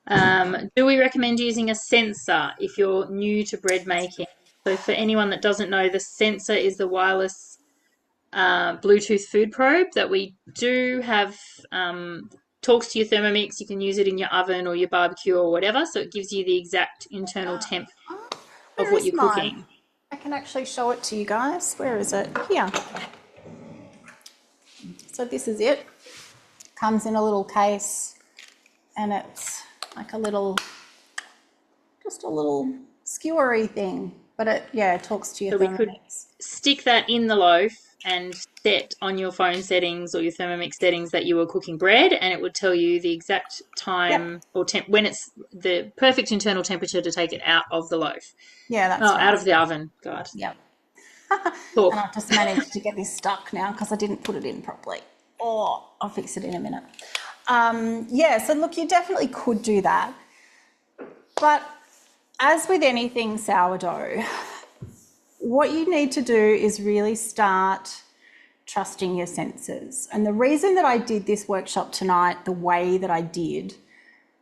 Do we recommend using a sensor if you're new to bread making? So for anyone that doesn't know, the sensor is the wireless Bluetooth food probe that we do have. Talks to your Thermomix. You can use it in your oven or your barbecue or whatever, so it gives you the exact internal temp of what you're cooking. I can actually show it to you guys. Where is it? Here. So this is it. Comes in a little case and it's like just a little skewery thing, but it talks to your Thermomix. So we could stick that in the loaf and set on your phone settings or your Thermomix settings that you were cooking bread, and it would tell you the exact time or when it's the perfect internal temperature to take it out of the loaf. Yeah, that's right. Out of the oven. God. Yep. And I've just managed to get this stuck now because I didn't put it in properly. Oh, I'll fix it in a minute. So look, you definitely could do that. But as with anything sourdough, what you need to do is really start trusting your senses. And the reason that I did this workshop tonight the way that I did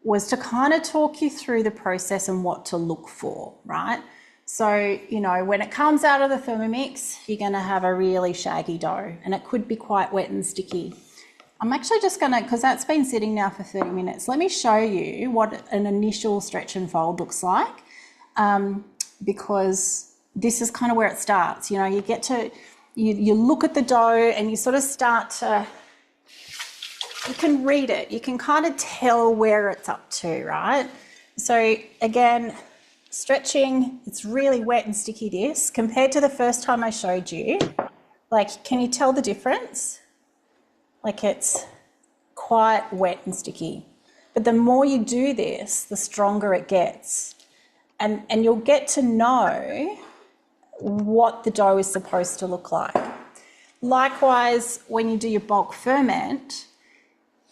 was to kind of talk you through the process and what to look for, right? So, when it comes out of the Thermomix, you're going to have a really shaggy dough and it could be quite wet and sticky. I'm actually just going to, because that's been sitting now for 30 minutes, let me show you what an initial stretch and fold looks like, because this is kind of where it starts. You get to, you look at the dough and you sort of start to you can read it. You can kind of tell where it's up to, right? So again, stretching, it's really wet and sticky this. Compared to the first time I showed you, like, can you tell the difference? Like, it's quite wet and sticky. But the more you do this, the stronger it gets. And you'll get to know what the dough is supposed to look like. Likewise, when you do your bulk ferment,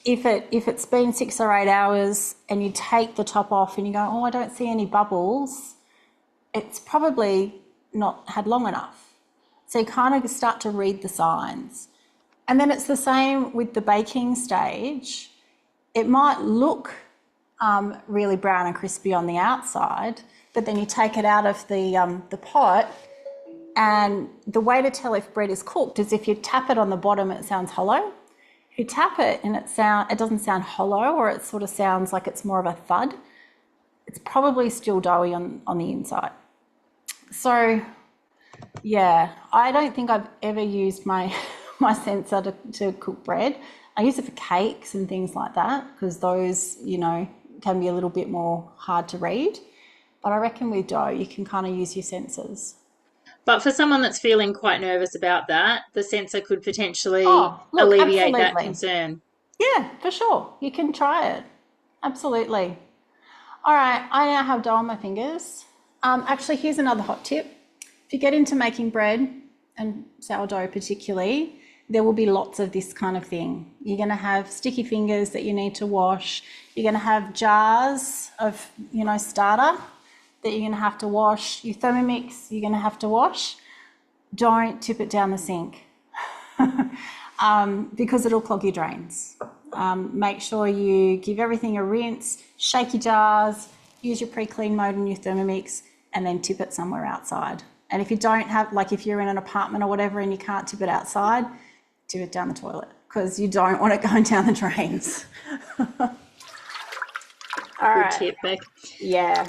if it's been 6 or 8 hours and you take the top off and you go, oh, I don't see any bubbles, it's probably not had long enough. So you kind of start to read the signs. And then it's the same with the baking stage. It might look really brown and crispy on the outside, but then you take it out of the pot, and the way to tell if bread is cooked is if you tap it on the bottom, it sounds hollow. If you tap it and it doesn't sound hollow, or it sort of sounds like it's more of a thud, it's probably still doughy on the inside. So yeah, I don't think I've ever used my sensor to cook bread. I use it for cakes and things like that, because those, can be a little bit more hard to read. But I reckon with dough, you can kind of use your sensors. But for someone that's feeling quite nervous about that, the sensor could potentially Oh, look, alleviate that absolutely. concern. Yeah, for sure. You can try it. Absolutely. All right, I now have dough on my fingers. Actually, here's another hot tip. If you get into making bread, and sourdough particularly, there will be lots of this kind of thing. You're going to have sticky fingers that you need to wash. You're going to have jars of, starter that you're going to have to wash. Your Thermomix, you're going to have to wash. Don't tip it down the sink because it'll clog your drains. Make sure you give everything a rinse, shake your jars, use your pre-clean mode in your Thermomix, and then tip it somewhere outside. And if you don't have, like if you're in an apartment or whatever and you can't tip it outside, tip it down the toilet, because you don't want it going down the drains. All Good right. tip, Beck. Yeah.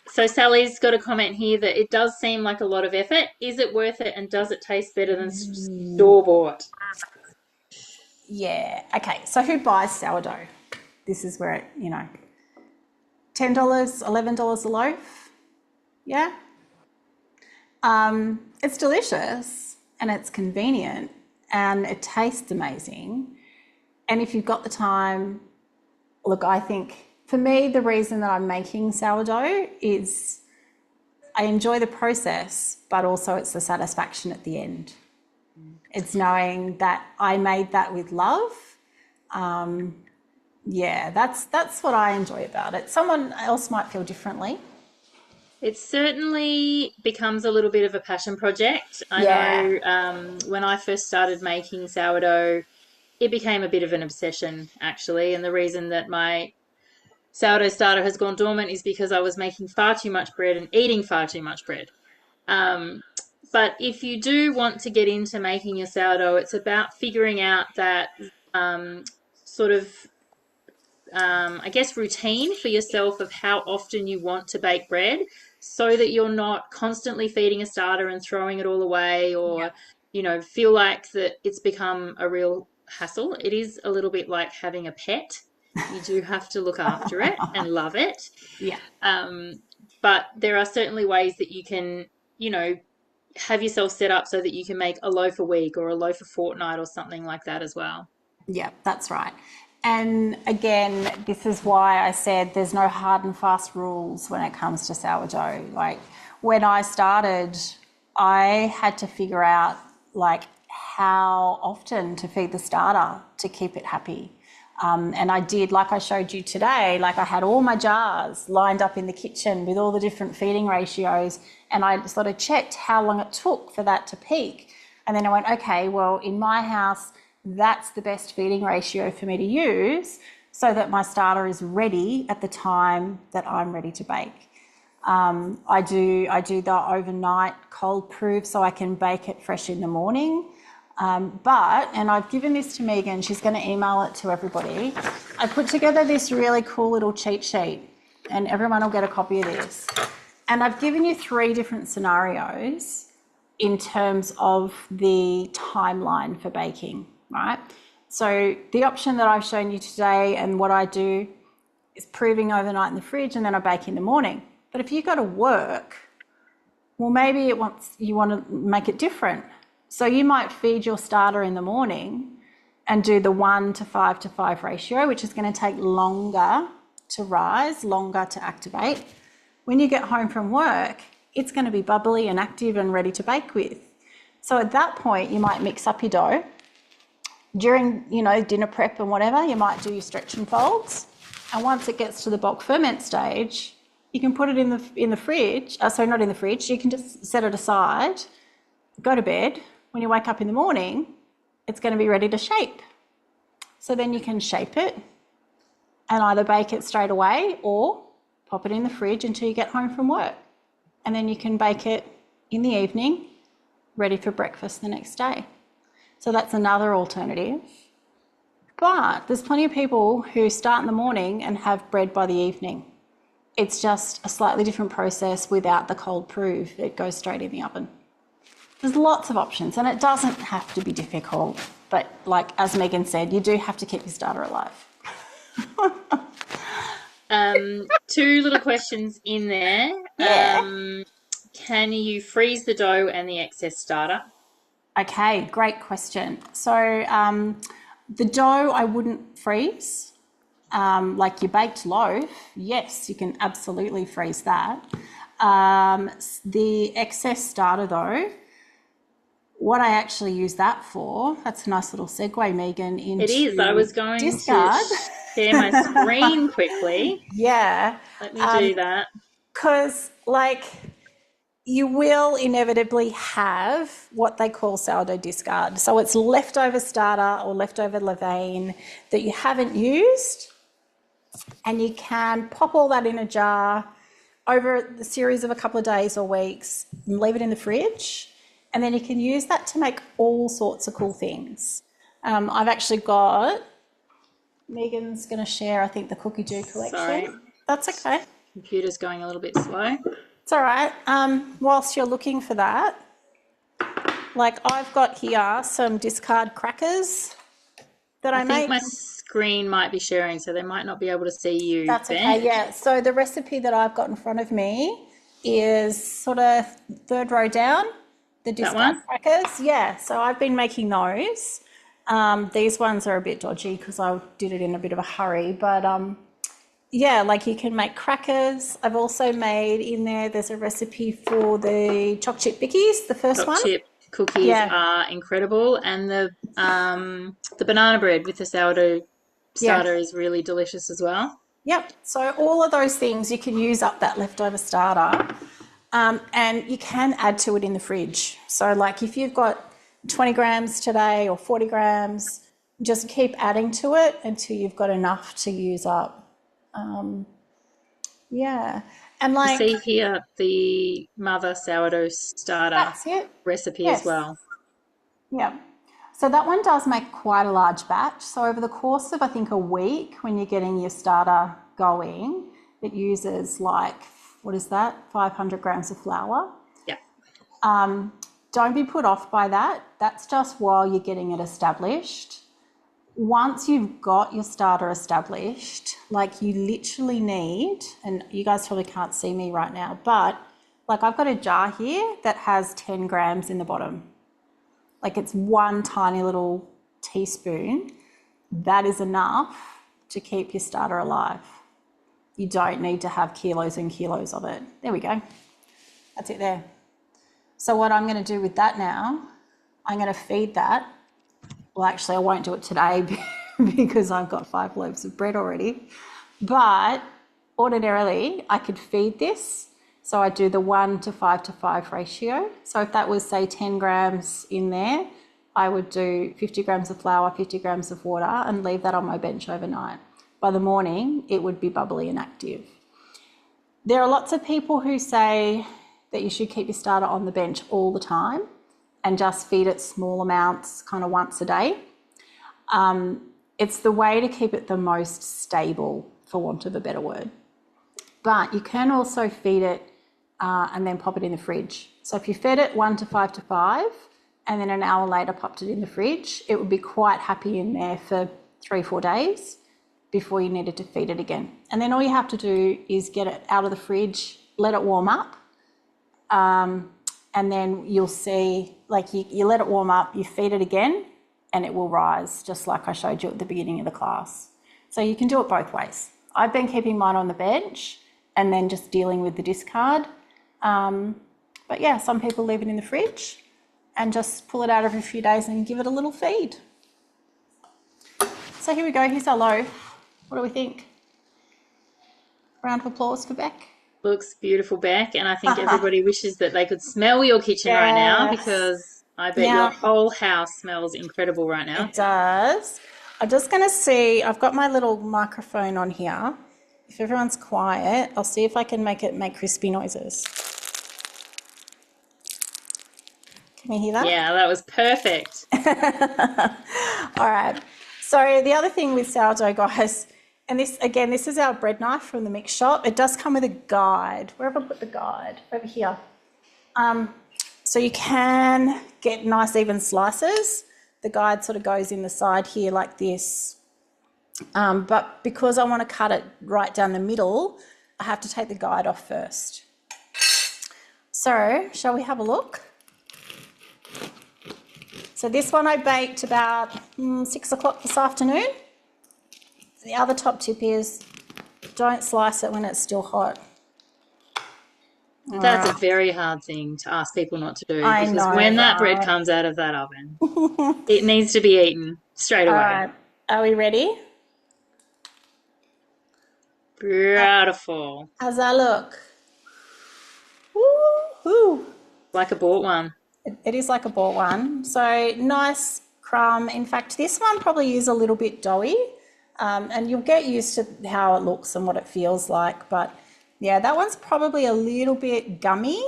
So Sally's got a comment here that it does seem like a lot of effort. Is it worth it, and does it taste better than store-bought? Yeah. Okay. So who buys sourdough? This is where it, $10, $11 a loaf. Yeah. It's delicious and it's convenient and it tastes amazing. And if you've got the time, look, I think for me, the reason that I'm making sourdough is I enjoy the process, but also it's the satisfaction at the end. It's knowing that I made that with love. Yeah, that's what I enjoy about it. Someone else might feel differently. It certainly becomes a little bit of a passion project. I Yeah. know when I first started making sourdough, it became a bit of an obsession, actually. And the reason that my sourdough starter has gone dormant is because I was making far too much bread and eating far too much bread. Um, but if you do want to get into making your sourdough, it's about figuring out that sort of I guess, routine for yourself of how often you want to bake bread, so that you're not constantly feeding a starter and throwing it all away, or, feel like that it's become a real hassle. It is a little bit like having a pet. You do have to look after it and love it. Yeah. But there are certainly ways that you can, have yourself set up so that you can make a loaf a week or a loaf a fortnight or something like that as well. Yeah, that's right. And again, this is why I said there's no hard and fast rules when it comes to sourdough. Like when I started, I had to figure out like how often to feed the starter to keep it happy. And I did, like I showed you today, like I had all my jars lined up in the kitchen with all the different feeding ratios, and I sort of checked how long it took for that to peak. And then I went, okay, well, in my house, that's the best feeding ratio for me to use so that my starter is ready at the time that I'm ready to bake. I do the overnight cold proof so I can bake it fresh in the morning. And I've given this to Megan, she's going to email it to everybody. I put together this really cool little cheat sheet, and everyone will get a copy of this. And I've given you 3 different scenarios in terms of the timeline for baking. right? So the option that I've shown you today and what I do is proving overnight in the fridge and then I bake in the morning. But if you go to work, well, maybe you want to make it different. So you might feed your starter in the morning and do the 1:5:5 ratio, which is going to take longer to rise, longer to activate. When you get home from work, it's going to be bubbly and active and ready to bake with. So at that point, you might mix up your dough. During, dinner prep and whatever, you might do your stretch and folds. And once it gets to the bulk ferment stage, you can put it in the fridge. Sorry, not in the fridge. You can just set it aside, go to bed. When you wake up in the morning, it's going to be ready to shape. So then you can shape it and either bake it straight away or pop it in the fridge until you get home from work. And then you can bake it in the evening, ready for breakfast the next day. So that's another alternative. But there's plenty of people who start in the morning and have bread by the evening. It's just a slightly different process without the cold proof. It goes straight in the oven. There's lots of options and it doesn't have to be difficult. But like as Megan said, you do have to keep your starter alive. Two little questions in there. Yeah. Can you freeze the dough and the excess starter? Okay, great question. So the dough I wouldn't freeze. Like your baked loaf, yes, you can absolutely freeze that. The excess starter though, what I actually use that for, that's a nice little segue, Megan, into it is. I was going discard. to share my screen quickly. Yeah. Let me do that. Because you will inevitably have what they call sourdough discard. So it's leftover starter or leftover levain that you haven't used, and you can pop all that in a jar over the series of a couple of days or weeks and leave it in the fridge, and then you can use that to make all sorts of cool things. I've actually got, Megan's going to share, I think, the cookie dough collection. Sorry. That's okay. Computer's going a little bit slow. It's all right. Whilst you're looking for that, I've got here some discard crackers that I make. think my screen might be sharing, so they might not be able to see you. That's okay, yeah. So the recipe that I've got in front of me is sort of third row down, the discard crackers. Yeah, so I've been making those. These ones are a bit dodgy because I did it in a bit of a hurry, but yeah, you can make crackers. I've also made in there's a recipe for the choc chip bickies, the first one. Choc chip cookies are incredible, and the banana bread with the sourdough starter is really delicious as well. Yep. So all of those things you can use up that leftover starter, and you can add to it in the fridge. So if you've got 20 grams today or 40 grams, just keep adding to it until you've got enough to use up. Yeah. And you see here the mother sourdough starter recipe as well. Yeah. So that one does make quite a large batch. So over the course of, I think, a week, when you're getting your starter going, it uses 500 grams of flour. Yeah. Don't be put off by that. That's just while you're getting it established. Once you've got your starter established, you literally need, and you guys probably can't see me right now, but I've got a jar here that has 10 grams in the bottom. It's one tiny little teaspoon. That is enough to keep your starter alive. You don't need to have kilos and kilos of it. There we go. That's it there. So what I'm going to do with that now, I'm going to feed that. Well, actually, I won't do it today because I've got 5 loaves of bread already. But ordinarily, I could feed this. So I do the 1:5:5 ratio. So if that was, say, 10 grams in there, I would do 50 grams of flour, 50 grams of water, and leave that on my bench overnight. By the morning, it would be bubbly and active. There are lots of people who say that you should keep your starter on the bench all the time and just feed it small amounts kind of once a day. It's the way to keep it the most stable, for want of a better word. But you can also feed it and then pop it in the fridge. So if you fed it 1:5:5 and then an hour later popped it in the fridge, it would be quite happy in there for 3-4 days before you needed to feed it again. And then all you have to do is get it out of the fridge, let it warm up, and then you'll see, like you let it warm up, you feed it again, and it will rise, just like I showed you at the beginning of the class. So you can do it both ways. I've been keeping mine on the bench and then just dealing with the discard. But yeah, some people leave it in the fridge and just pull it out every few days and give it a little feed. So here we go, here's our loaf. What do we think? Round of applause for Beck. Looks beautiful, Beck, and I think everybody wishes that they could smell your kitchen right now, because I bet your whole house smells incredible right now. It does. I'm just going to see, I've got my little microphone on here. If everyone's quiet, I'll see if I can make it make crispy noises. Can you hear that? Yeah, that was perfect. All right. So the other thing with sourdough, guys, and this, again, this is our bread knife from the mix shop. It does come with a guide. Where have I put the guide? Over here. So you can get nice even slices. The guide sort of goes in the side here like this. But because I want to cut it right down the middle, I have to take the guide off first. So shall we have a look? So this one I baked about 6 o'clock this afternoon. The other top tip is don't slice it when it's still hot. That's a very hard thing to ask people not to do, I because know, when that bread right? comes out of that oven, it needs to be eaten straight away. All right, are we ready? Beautiful. How's that look? Woo-hoo. Like a bought one. It is like a bought one. So nice crumb. In fact, this one probably is a little bit doughy, and you'll get used to how it looks and what it feels like. But yeah, that one's probably a little bit gummy,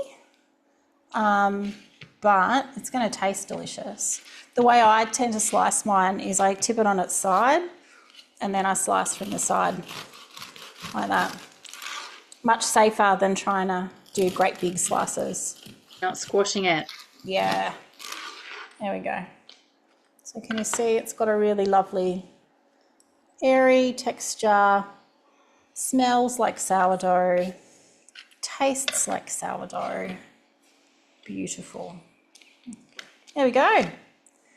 but it's going to taste delicious. The way I tend to slice mine is I tip it on its side and then I slice from the side like that. Much safer than trying to do great big slices. Not squashing it. Yeah, there we go. So can you see it's got a really lovely airy texture, smells like sourdough, tastes like sourdough. Beautiful. There we go.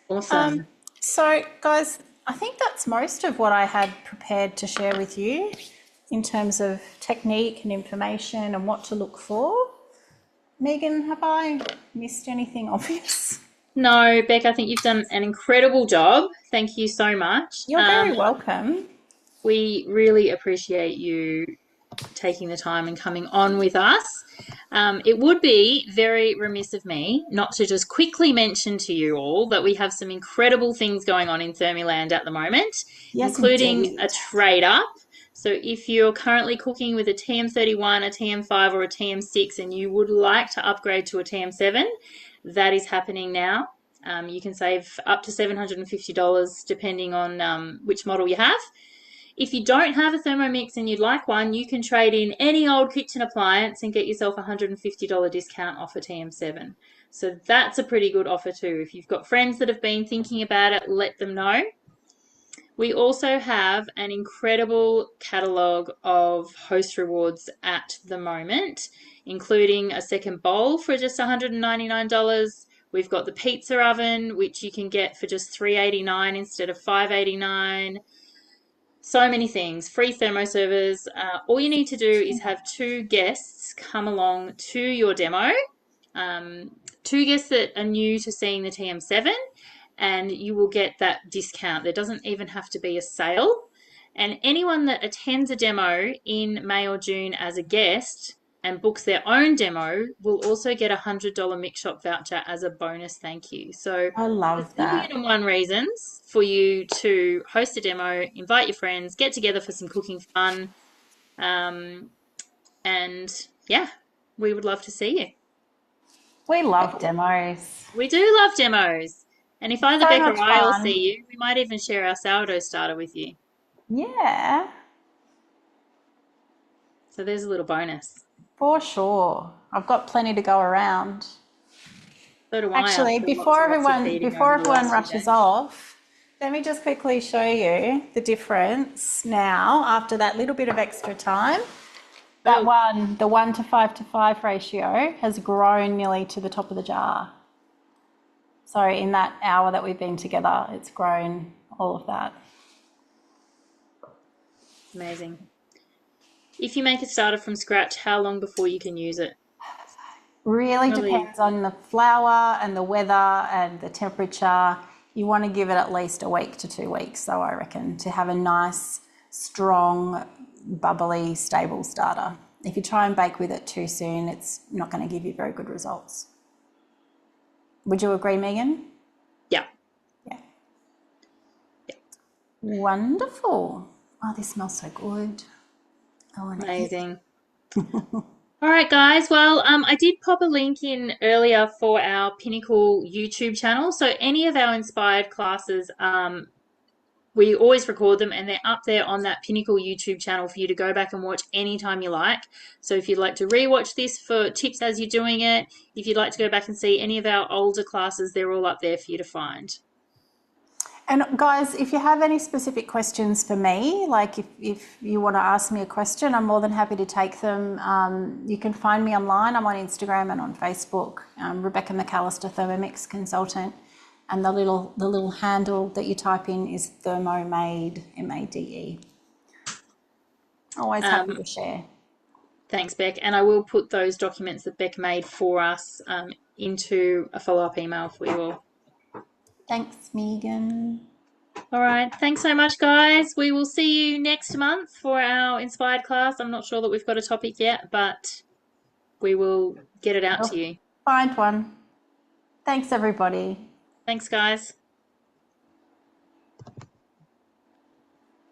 Awesome. So guys, I think that's most of what I had prepared to share with you in terms of technique and information and what to look for. Megan, have I missed anything obvious? No, Beck, I think you've done an incredible job. Thank you so much. You're very welcome. We really appreciate you taking the time and coming on with us. It would be very remiss of me not to just quickly mention to you all that we have some incredible things going on in Thermyland at the moment, including a trade up. So if you're currently cooking with a TM31, a TM5 or a TM6 and you would like to upgrade to a TM7, that is happening now. You can save up to $750 depending on which model you have. If you don't have a Thermomix and you'd like one, you can trade in any old kitchen appliance and get yourself a $150 discount off a TM7. So that's a pretty good offer too. If you've got friends that have been thinking about it, let them know. We also have an incredible catalogue of host rewards at the moment, including a second bowl for just $199. We've got the pizza oven, which you can get for just $3.89 instead of $5.89. So many things. Free thermoservers. All you need to do is have 2 guests come along to your demo. 2 guests that are new to seeing the TM7, and you will get that discount. There doesn't even have to be a sale. And anyone that attends a demo in May or June as a guest and books their own demo will also get a $100 Mix Shop voucher as a bonus thank you. So I love that. 101 reasons for you to host a demo, invite your friends, get together for some cooking fun. And yeah, we would love to see you. We love demos. We do love demos. And if either So Beck or much I will fun. see you, we might even share our sourdough starter with you. Yeah, So there's a little bonus. for sure. I've got plenty to go around. So do I Actually, after lots and lots of feeding over before the everyone last few rushes days. off, let me just quickly show you the difference now after that little bit of extra time. That Oh, one, the 1 to 5 ratio, has grown nearly to the top of the jar. So in that hour that we've been together, it's grown all of that. amazing. If you make a starter from scratch, how long before you can use it? Really Probably. depends on the flour and the weather and the temperature. You want to give it at least a week to 2 weeks, though, I reckon, to have a nice, strong, bubbly, stable starter. If you try and bake with it too soon, it's not going to give you very good results. Would you agree, Megan? Yeah. Yeah. Wonderful. Oh, this smells so good. I want to eat. Amazing. All right, guys. Well, I did pop a link in earlier for our Pinnacle YouTube channel. So any of our inspired classes, we always record them and they're up there on that Pinnacle YouTube channel for you to go back and watch anytime you like. So if you'd like to rewatch this for tips as you're doing it, if you'd like to go back and see any of our older classes, they're all up there for you to find. And guys, if you have any specific questions for me, like if you want to ask me a question, I'm more than happy to take them. You can find me online. I'm on Instagram and on Facebook. Rebecca McAlister, Thermomix consultant, and the little handle that you type in is Thermomade, MADE. Always happy Um, to share. Thanks, Beck. And I will put those documents that Beck made for us into a follow-up email for you all. Thanks, Megan. All right. Thanks so much, guys. We will see you next month for our inspired class. I'm not sure that we've got a topic yet, but we will get it out to We'll you. find one. Thanks, everybody. Thanks, guys.